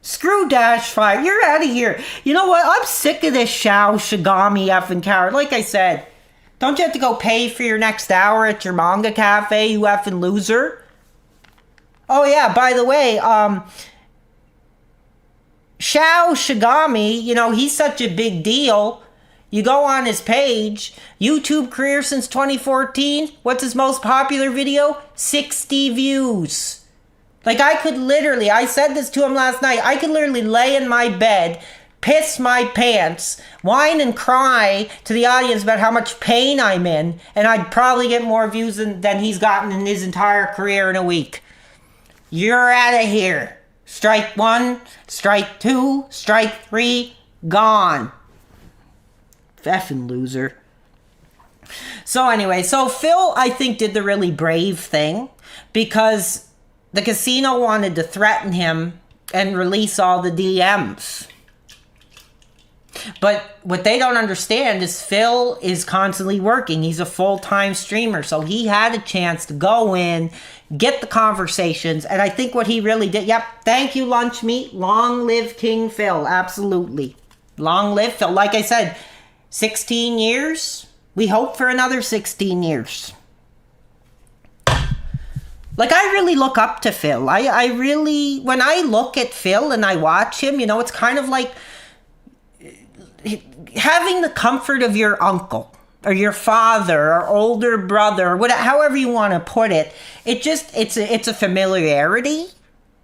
Screw Dash 5. You're out of here. You know what? I'm sick of this Shao Shigami effing coward. Like I said, don't you have to go pay for your next hour at your manga cafe, you effing loser? Oh yeah, by the way, Shao Shigami, you know, he's such a big deal. You go on his page, YouTube career since 2014. What's his most popular video? 60 views. Like, I could literally, I said this to him last night, I could literally lay in my bed, piss my pants, whine and cry to the audience about how much pain I'm in, and I'd probably get more views than he's gotten in his entire career in a week. You're out of here. Strike 1, strike 2, strike 3, gone. Effing loser. So anyway, so Phil, I think, did the really brave thing because the casino wanted to threaten him and release all the DMs. But what they don't understand is Phil is constantly working. He's a full-time streamer, so he had a chance to go in, get the conversations, and I think what he really did, yep, thank you, Lunch Meat, long live King Phil, absolutely. Long live Phil. Like I said, 16 years, we hope for another 16 years. Like, I really look up to Phil. I really, when I look at Phil and I watch him, you know, it's kind of like having the comfort of your uncle or your father or older brother or whatever, however you want to put it. It's a familiarity.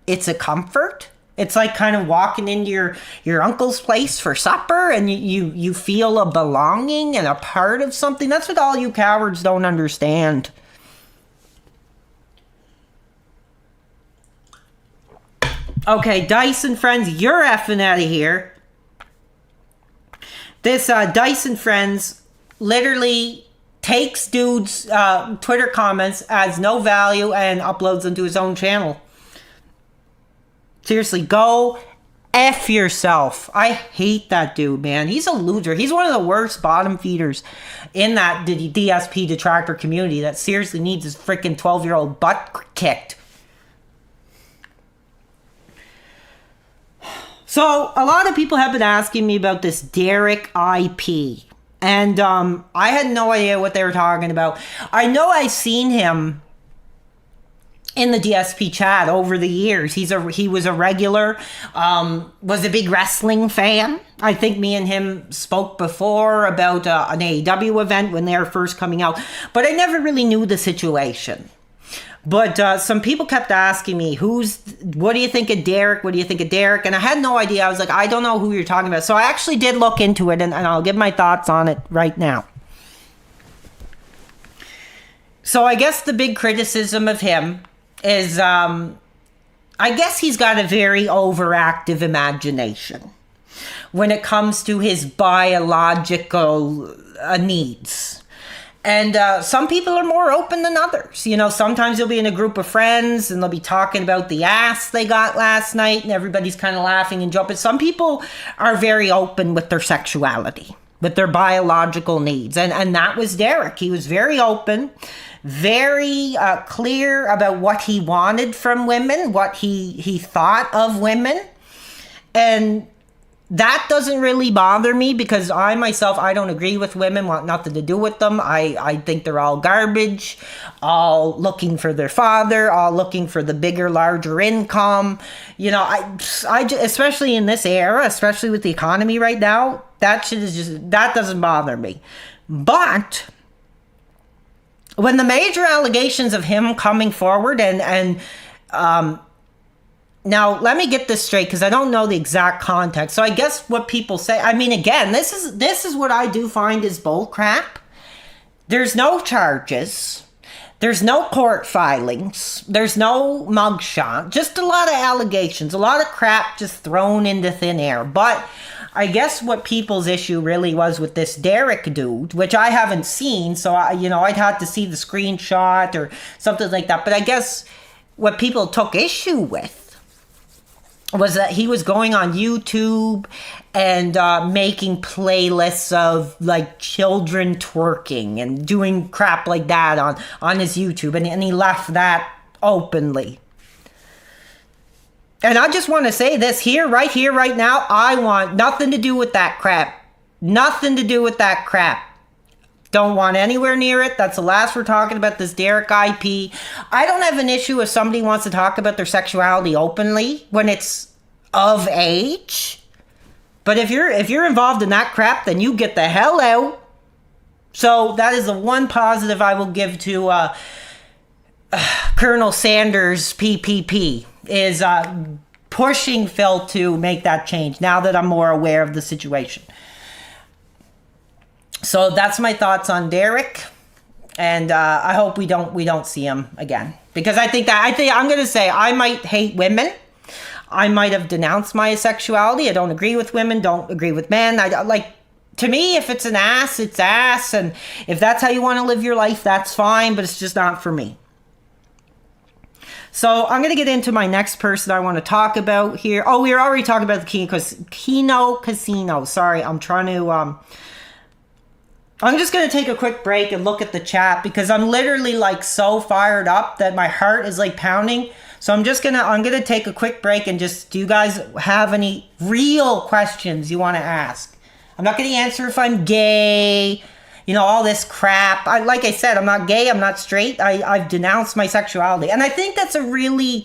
It's a comfort. It's like kind of walking into your uncle's place for supper and you feel a belonging and a part of something. That's what all you cowards don't understand. Okay, Dyson friends, you're effing out of here. This Dyson friends literally takes dude's Twitter comments as no value and uploads them to his own channel. Seriously, go F yourself. I hate that dude, man. He's a loser. He's one of the worst bottom feeders in that DSP detractor community that seriously needs his freaking 12-year-old butt kicked. So, a lot of people have been asking me about this Derek IP. And I had no idea what they were talking about. I know I've seen him in the DSP chat over the years. He was a regular, was a big wrestling fan. I think me and him spoke before about an AEW event when they were first coming out. But I never really knew the situation. But some people kept asking me, what do you think of Derek? What do you think of Derek? And I had no idea. I was like, I don't know who you're talking about. So I actually did look into it, and I'll give my thoughts on it right now. So I guess the big criticism of him is, I guess he's got a very overactive imagination when it comes to his biological needs. And some people are more open than others. You know, sometimes you'll be in a group of friends and they'll be talking about the ass they got last night and everybody's kind of laughing and joking. Some people are very open with their sexuality, with their biological needs. And that was Derek. He was very open, very clear about what he wanted from women, what he thought of women. And that doesn't really bother me because I myself, I don't agree with women, want nothing to do with them. I think they're all garbage, all looking for their father, all looking for the bigger, larger income. You know, I especially in this era, especially with the economy right now, that shit is just, that doesn't bother me. But when the major allegations of him coming forward and now, let me get this straight because I don't know the exact context. So I guess what people say, I mean, again, this is what I do find is bull crap. There's no charges. There's no court filings. There's no mugshot. Just a lot of allegations. A lot of crap just thrown into thin air. But I guess what people's issue really was with this Derek dude, which I haven't seen, so I'd have to see the screenshot or something like that. But I guess what people took issue with was that he was going on YouTube and making playlists of like children twerking and doing crap like that on his YouTube, and he left that openly. And I just want to say this right here, right now, I want nothing to do with that crap. Nothing to do with that crap. Don't want anywhere near it. That's the last we're talking about this Derek IP. I don't have an issue if somebody wants to talk about their sexuality openly when it's of age. But if you're involved in that crap, then you get the hell out. So that is the one positive I will give to Colonel Sanders PPP is pushing Phil to make that change now that I'm more aware of the situation. So that's my thoughts on Derek, and I hope we don't see him again, because I think I'm gonna say I might hate women. I might have denounced my sexuality. I don't agree with women. Don't agree with men. To me, if it's an ass, it's ass, and if that's how you want to live your life, that's fine. But it's just not for me. So I'm going to get into my next person I want to talk about here. Oh, we were already talking about the Keno Casino. Sorry, I'm trying to. I'm just going to take a quick break and look at the chat, because I'm literally like so fired up that my heart is like pounding. So I'm going to take a quick break and just, do you guys have any real questions you want to ask? I'm not going to answer if I'm gay, all this crap. Like I said, I'm not gay, I'm not straight. I've denounced my sexuality. And I think that's a really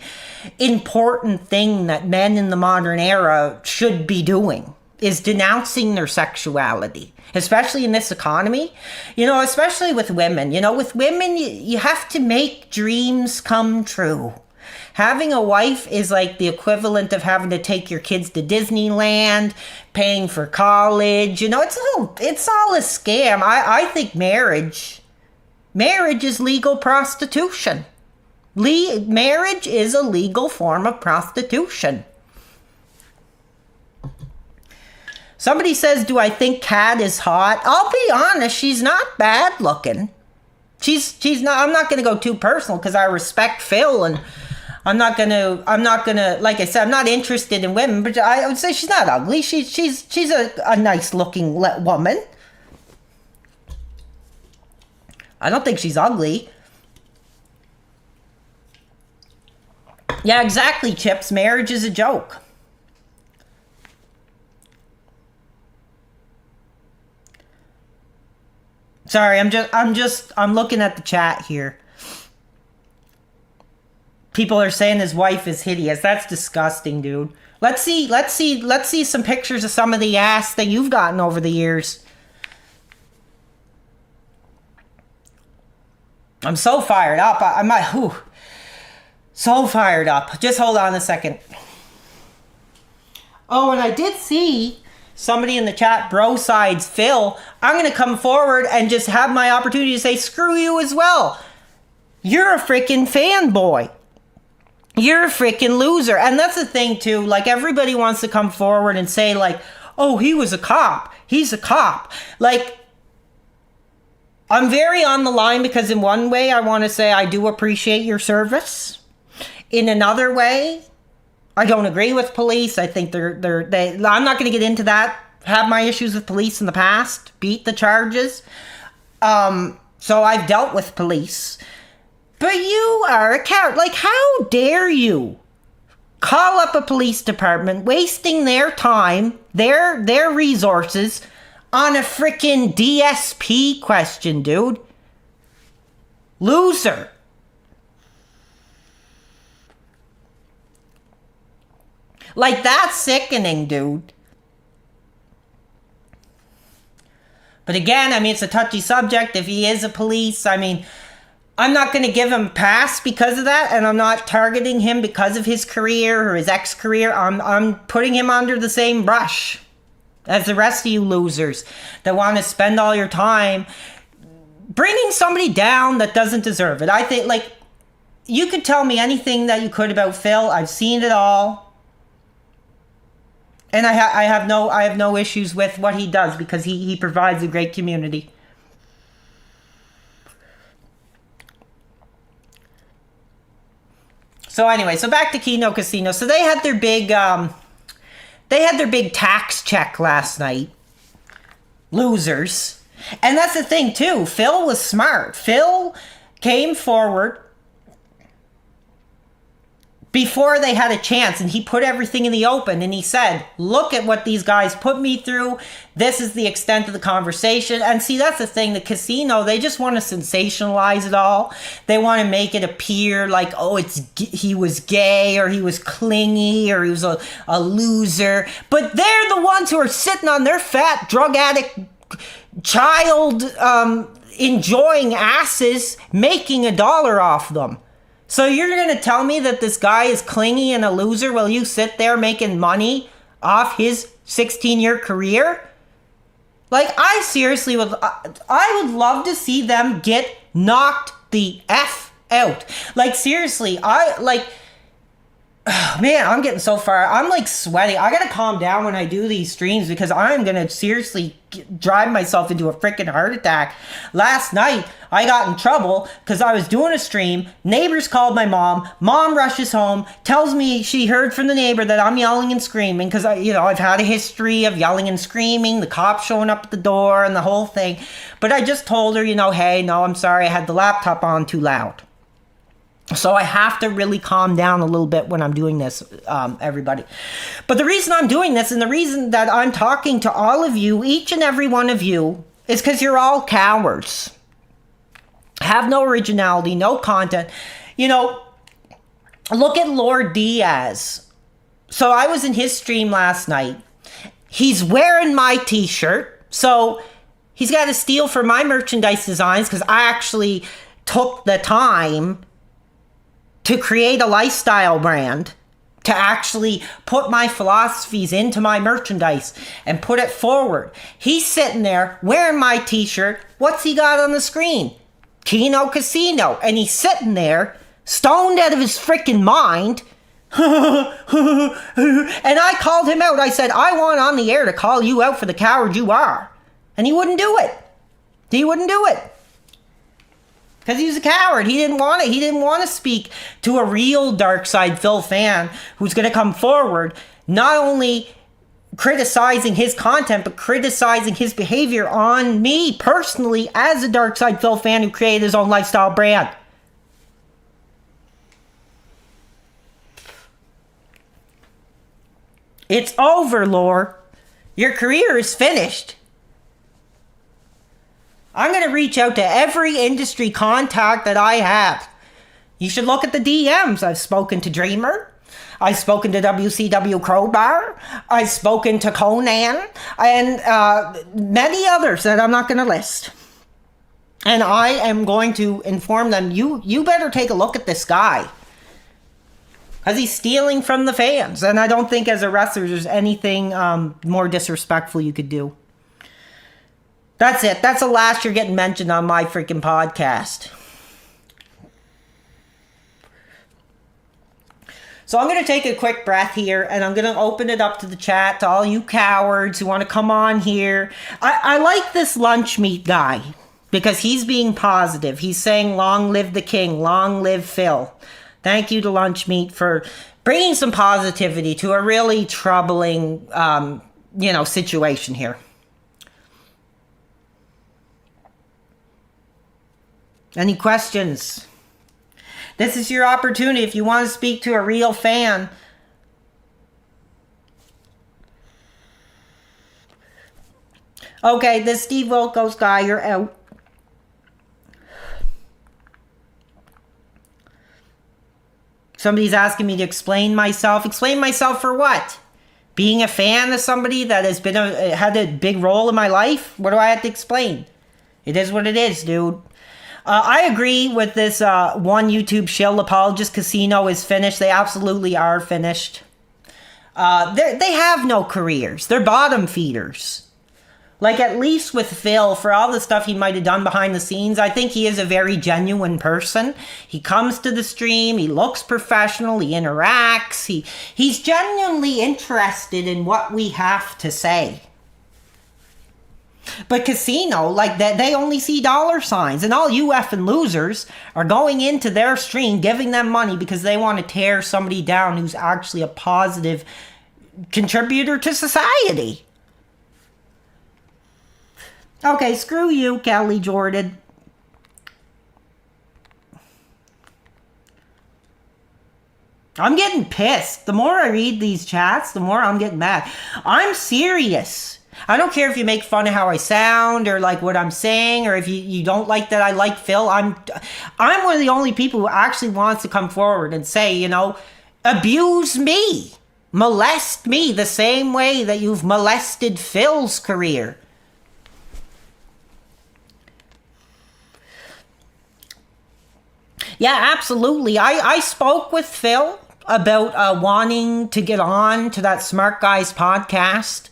important thing that men in the modern era should be doing, is denouncing their sexuality. Especially in this economy, especially with women. With women, you have to make dreams come true. Having a wife is like the equivalent of having to take your kids to Disneyland, paying for college. It's all a scam. I think marriage is legal prostitution. Marriage is a legal form of prostitution. Somebody says, do I think Kat is hot? I'll be honest, she's not bad looking. She's not, I'm not going to go too personal because I respect Phil, and I'm not going to, like I said, I'm not interested in women, but I would say she's not ugly. She's a nice looking woman. I don't think she's ugly. Yeah, exactly, Chips. Marriage is a joke. Sorry, I'm looking at the chat here. People are saying his wife is hideous. That's disgusting, dude. Let's see some pictures of some of the ass that you've gotten over the years. I'm so fired up. So fired up. Just hold on a second. Oh, and I did see somebody in the chat, bro sides Phil. I'm going to come forward and just have my opportunity to say, screw you as well. You're a freaking fanboy. You're a freaking loser. And that's the thing too. Like, everybody wants to come forward and say like, oh, he was a cop. He's a cop. Like, I'm very on the line, because in one way I want to say I do appreciate your service. In another way, I don't agree with police. I think I'm not going to get into that. Have my issues with police in the past. Beat the charges. So I've dealt with police. But you are a coward. Like, how dare you call up a police department, wasting their time, their resources on a freaking DSP question, dude. Loser. Like, that's sickening, dude. But again, I mean, it's a touchy subject. If he is a police, I mean, I'm not going to give him a pass because of that, and I'm not targeting him because of his career or his ex-career. I'm putting him under the same brush as the rest of you losers that want to spend all your time bringing somebody down that doesn't deserve it. I think, like, you could tell me anything that you could about Phil. I've seen it all. And I have no issues with what he does because he provides a great community. So anyway, so back to Keno Casino. So they had their big tax check last night. Losers. And that's the thing too. Phil was smart. Phil came forward before they had a chance, and he put everything in the open, and he said, look at what these guys put me through. This is the extent of the conversation. And see, that's the thing. The casino, they just want to sensationalize it all. They want to make it appear like, oh, he was gay, or he was clingy, or he was a loser. But they're the ones who are sitting on their fat drug addict child enjoying asses, making $1 off them. So you're going to tell me that this guy is clingy and a loser while you sit there making money off his 16-year career? Like, I seriously would love to see them get knocked the F out. Like, seriously, man, I'm getting so far. I'm like sweating. I gotta calm down when I do these streams because I'm gonna seriously drive myself into a freaking heart attack. Last night, I got in trouble because I was doing a stream. Neighbors called my mom. Mom rushes home, tells me she heard from the neighbor that I'm yelling and screaming because I've had a history of yelling and screaming, the cops showing up at the door and the whole thing. But I just told her, hey, no, I'm sorry. I had the laptop on too loud. So I have to really calm down a little bit when I'm doing this, everybody. But the reason I'm doing this and the reason that I'm talking to all of you, each and every one of you, is because you're all cowards. Have no originality, no content. Look at Lord Diaz. So I was in his stream last night. He's wearing my t-shirt. So he's got to steal for my merchandise designs because I actually took the time to create a lifestyle brand, to actually put my philosophies into my merchandise and put it forward. He's sitting there wearing my t-shirt. What's he got on the screen? Keno Casino. And he's sitting there, stoned out of his freaking mind. And I called him out. I said, I want on the air to call you out for the coward you are. And he wouldn't do it. He wouldn't do it. Because he was a coward. He didn't want it. He didn't want to speak to a real Dark Side Phil fan who's going to come forward, not only criticizing his content, but criticizing his behavior on me personally as a Dark Side Phil fan who created his own lifestyle brand. It's over, Lore. Your career is finished. I'm going to reach out to every industry contact that I have. You should look at the DMs. I've spoken to Dreamer. I've spoken to WCW Crowbar. I've spoken to Conan. And many others that I'm not going to list. And I am going to inform them, you better take a look at this guy. Because he's stealing from the fans. And I don't think as a wrestler there's anything more disrespectful you could do. That's it. That's the last you're getting mentioned on my freaking podcast. So I'm going to take a quick breath here, and I'm going to open it up to the chat, to all you cowards who want to come on here. I like this lunch meat guy, because he's being positive. He's saying, long live the king, long live Phil. Thank you to Lunch Meat for bringing some positivity to a really troubling, situation here. Any questions? This is your opportunity if you want to speak to a real fan. Okay, this Steve Wilkos guy, you're out. Somebody's asking me to explain myself. Explain myself for what? Being a fan of somebody that has been had a big role in my life? What do I have to explain? It is what it is, dude. I agree with this one YouTube shill. Apologist Casino is finished. They absolutely are finished. They have no careers. They're bottom feeders. Like, at least with Phil, for all the stuff he might have done behind the scenes, I think he is a very genuine person. He comes to the stream, he looks professional, he interacts, he's genuinely interested in what we have to say. But Casino, like, that, they only see dollar signs, and all you effing losers are going into their stream, giving them money because they want to tear somebody down who's actually a positive contributor to society. Okay, screw you, Kelly Jordan. I'm getting pissed. The more I read these chats, the more I'm getting mad. I'm serious. I don't care if you make fun of how I sound or like what I'm saying, or if you don't like that I like Phil. I'm one of the only people who actually wants to come forward and say, you know, abuse me, molest me the same way that you've molested Phil's career. Yeah, absolutely. I spoke with Phil about wanting to get on to that Smart Guys podcast.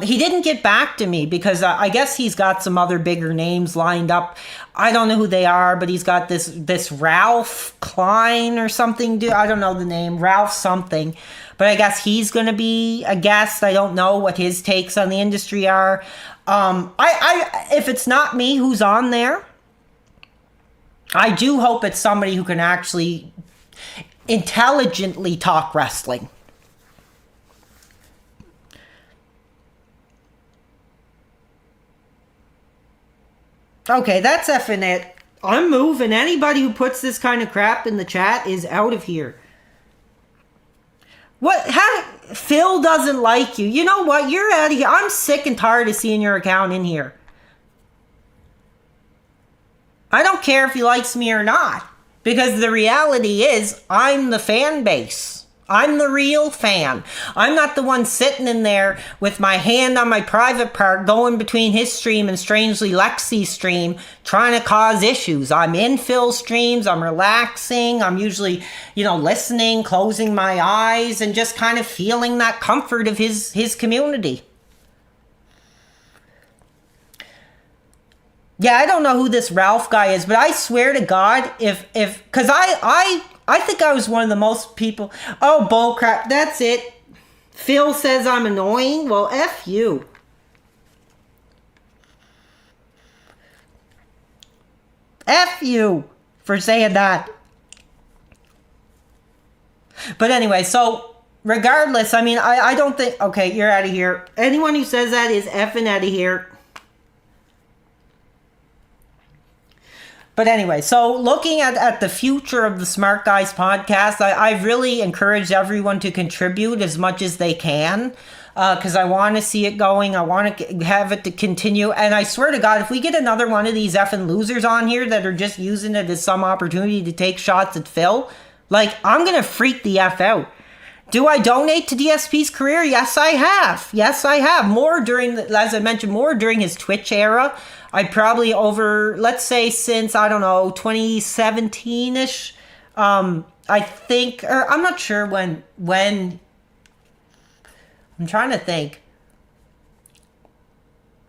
He didn't get back to me because I guess he's got some other bigger names lined up. I don't know who they are, but he's got this Ralph Klein or something. I don't know the name, Ralph something. But I guess he's going to be a guest. I don't know what his takes on the industry are. If it's not me who's on there, I do hope it's somebody who can actually intelligently talk wrestling. Okay, that's effing it. I'm moving. Anybody who puts this kind of crap in the chat is out of here. What? How? Phil doesn't like you. You know what? You're out of here. I'm sick and tired of seeing your account in here. I don't care if he likes me or not. Because the reality is, I'm the fan base. I'm the real fan. I'm not the one sitting in there with my hand on my private part going between his stream and strangely Lexi's stream trying to cause issues. I'm in Phil's streams. I'm relaxing. I'm usually, listening, closing my eyes, and just kind of feeling that comfort of his community. Yeah, I don't know who this Ralph guy is, but I swear to God, because I think I was one of the most people. Oh, bullcrap, that's it. Phil says I'm annoying. Well, F you. F you for saying that. But anyway, so regardless, I mean, I don't think, okay, you're out of here. Anyone who says that is effing out of here. But anyway, so looking at the future of the Smart Guys podcast, I've really encouraged everyone to contribute as much as they can because I want to see it going. I want to have it to continue. And I swear to God, if we get another one of these effing losers on here that are just using it as some opportunity to take shots at Phil, like, I'm going to freak the F out. Do I donate to DSP's career? Yes, I have. Yes, I have. More during, as I mentioned, more during his Twitch era. I probably let's say since, I don't know, 2017-ish. I think, or I'm not sure when, I'm trying to think.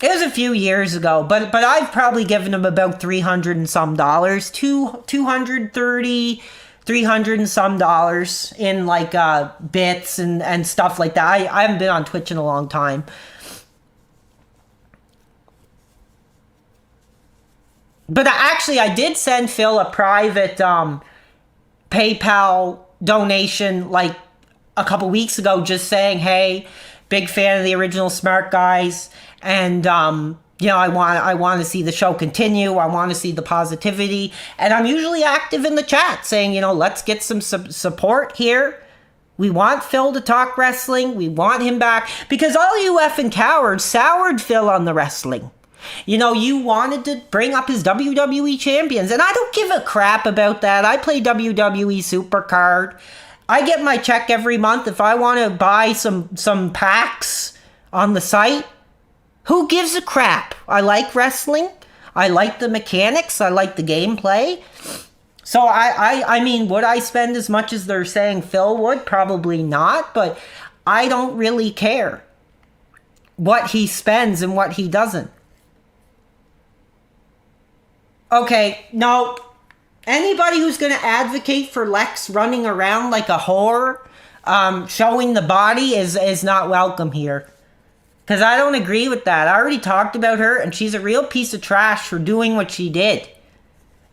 It was a few years ago, but I've probably given him about $300 and some dollars, $230, $300 and some dollars in like bits and stuff like that. I haven't been on Twitch in a long time. But actually, I did send Phil a private PayPal donation like a couple weeks ago, just saying, hey, big fan of the original Smart Guys, and I want to see the show continue. I want to see the positivity, and I'm usually active in the chat, saying, let's get some support here. We want Phil to talk wrestling. We want him back because all you effing cowards soured Phil on the wrestling. You wanted to bring up his WWE champions, and I don't give a crap about that. I play WWE Supercard. I get my check every month. If I want to buy some packs on the site, who gives a crap? I like wrestling. I like the mechanics. I like the gameplay. So I mean, would I spend as much as they're saying Phil would? Probably not, but I don't really care. what he spends and what he doesn't. Okay, no. Anybody who's going to advocate for Lex running around like a whore, showing the body is not welcome here. Because I don't agree with that. I already talked about her, and she's a real piece of trash for doing what she did.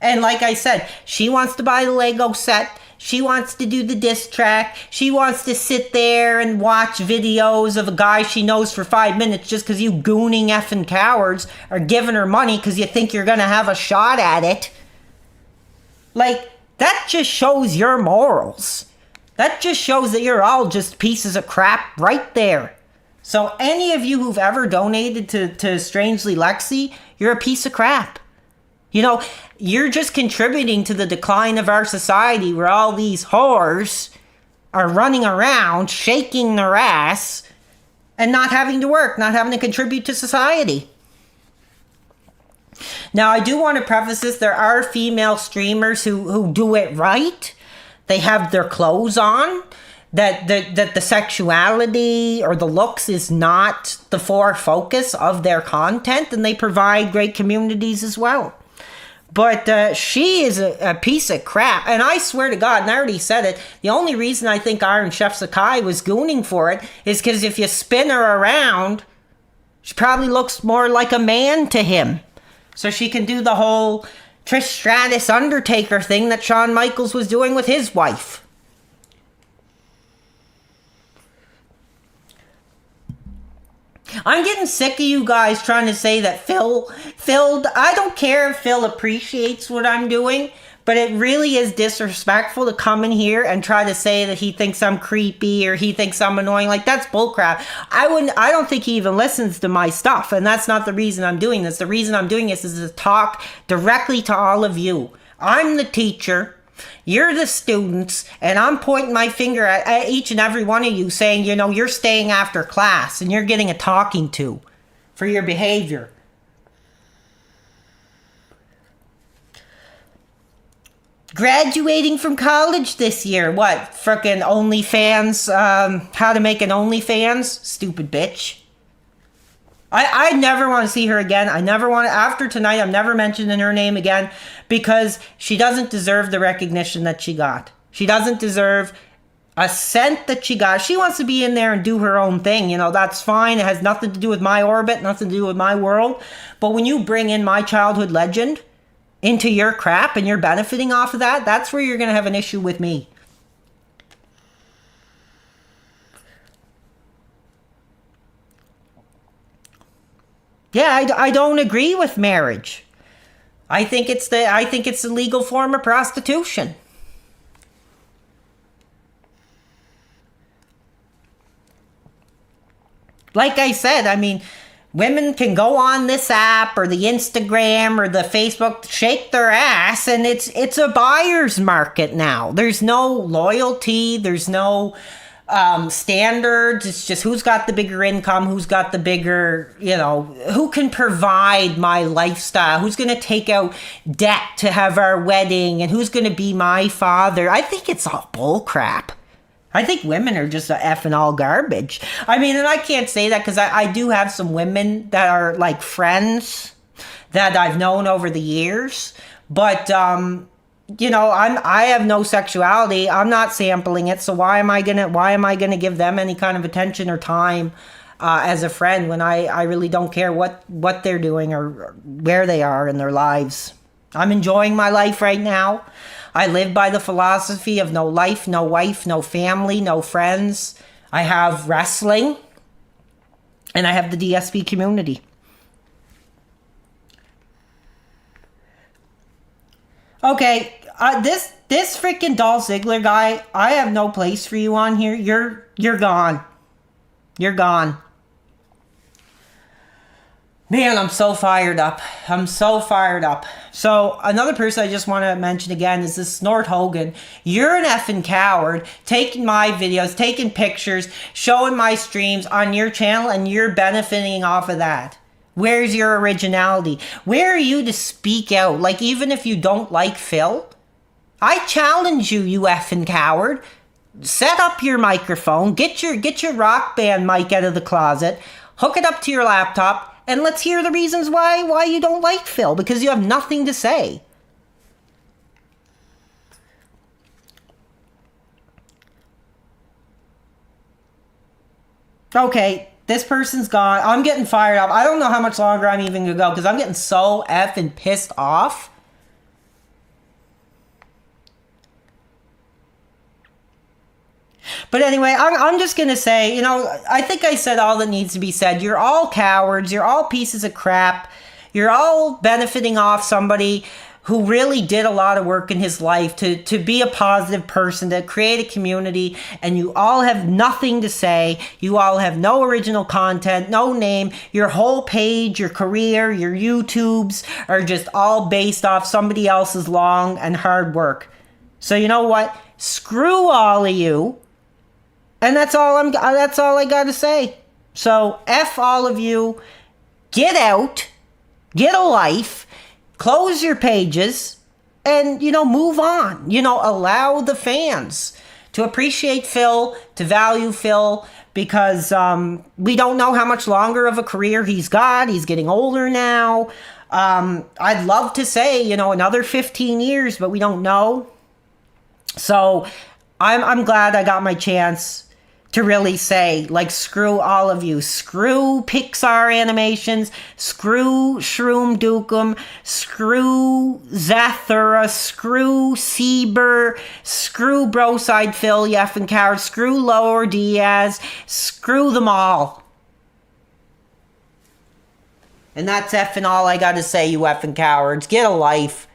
And like I said, she wants to buy the Lego set. She wants to do the diss track. She wants to sit there and watch videos of a guy she knows for 5 minutes just because you gooning effing cowards are giving her money because you think you're going to have a shot at it. Like, that just shows your morals. That just shows that you're all just pieces of crap right there. So any of you who've ever donated to Strangely Lexi, you're a piece of crap. You know, you're just contributing to the decline of our society where all these whores are running around, shaking their ass, and not having to work, not having to contribute to society. Now, I do want to preface this. There are female streamers who do it right. They have their clothes on. That the sexuality or the looks is not the focus of their content. And they provide great communities as well. But she is a piece of crap. And I swear to God, and I already said it, the only reason I think Iron Chef Sakai was gooning for it is because if you spin her around, she probably looks more like a man to him. So she can do the whole Trish Stratus Undertaker thing that Shawn Michaels was doing with his wife. I'm getting sick of you guys trying to say that Phil, I don't care if Phil appreciates what I'm doing, but it really is disrespectful to come in here and try to say that he thinks I'm creepy or he thinks I'm annoying. Like, that's bullcrap. I don't think he even listens to my stuff, and that's not the reason I'm doing this. The reason I'm doing this is to talk directly to all of you. I'm the teacher. You're the students, and I'm pointing my finger at each and every one of you saying, you know, you're staying after class and you're getting a talking to for your behavior. Graduating from college this year. What? Frickin' OnlyFans, how to make an OnlyFans? Stupid bitch. I never want to see her again. I never want to, after tonight, I'm never mentioning her name again because she doesn't deserve the recognition that she got. She doesn't deserve a cent that she got. She wants to be in there and do her own thing. You know, that's fine. It has nothing to do with my orbit, nothing to do with my world. But when you bring in my childhood legend into your crap and you're benefiting off of that, that's where you're going to have an issue with me. Yeah, I don't agree with marriage. I think it's a legal form of prostitution. Like I said, I mean, women can go on this app or the Instagram or the Facebook, shake their ass, and it's a buyer's market now. There's no loyalty. There's no standards. It's just who's got the bigger income, who's got the bigger, you know, who can provide my lifestyle, who's going to take out debt to have our wedding, and who's going to be my father. I think it's all bull crap. I think women are just effing all garbage. I mean, and I can't say that because I do have some women that are like friends that I've known over the years, but you know, I have no sexuality. I'm not sampling it, so why am I gonna give them any kind of attention or time as a friend when I really don't care what they're doing or where they are in their lives. I'm enjoying my life right now. I live by the philosophy of no life, no wife, no family, no friends. I have wrestling, and I have the DSP community. Okay, this freaking Dolph Ziggler guy, I have no place for you on here. You're gone. You're gone. Man, I'm so fired up. So, another person I just want to mention again is this Snort Hogan. You're an effing coward, taking my videos, taking pictures, showing my streams on your channel, and you're benefiting off of that. Where's your originality? Where are you to speak out? Like, even if you don't like Phil, I challenge you, you effing coward. Set up your microphone, get your rock band mic out of the closet, Hook it up to your laptop, and let's hear the reasons why you don't like Phil, because you have nothing to say. Okay, this person's gone. I'm getting fired up. I don't know how much longer I'm even going to go, because I'm getting so effing pissed off. But anyway, I'm just going to say, you know, I think I said all that needs to be said. You're all cowards. You're all pieces of crap. You're all benefiting off somebody who really did a lot of work in his life to be a positive person, to create a community, and you all have nothing to say. You all have no original content, no name. Your whole page, your career, your YouTubes are just all based off somebody else's long and hard work. So you know what? Screw all of you. And that's all I got to say. So F all of you. Get out. Get a life. Close your pages. And, you know, move on. You know, allow the fans to appreciate Phil, to value Phil, because we don't know how much longer of a career he's got. He's getting older now. I'd love to say, you know, another 15 years, but we don't know. So I'm glad I got my chance to really say, like, screw all of you. Screw Pixar animations. Screw Shroom Dukem. Screw Zathura. Screw Sieber. Screw Broside Phil, you effing coward. Screw Lower Diaz. Screw them all. And that's effing all I gotta say, you effing cowards. Get a life.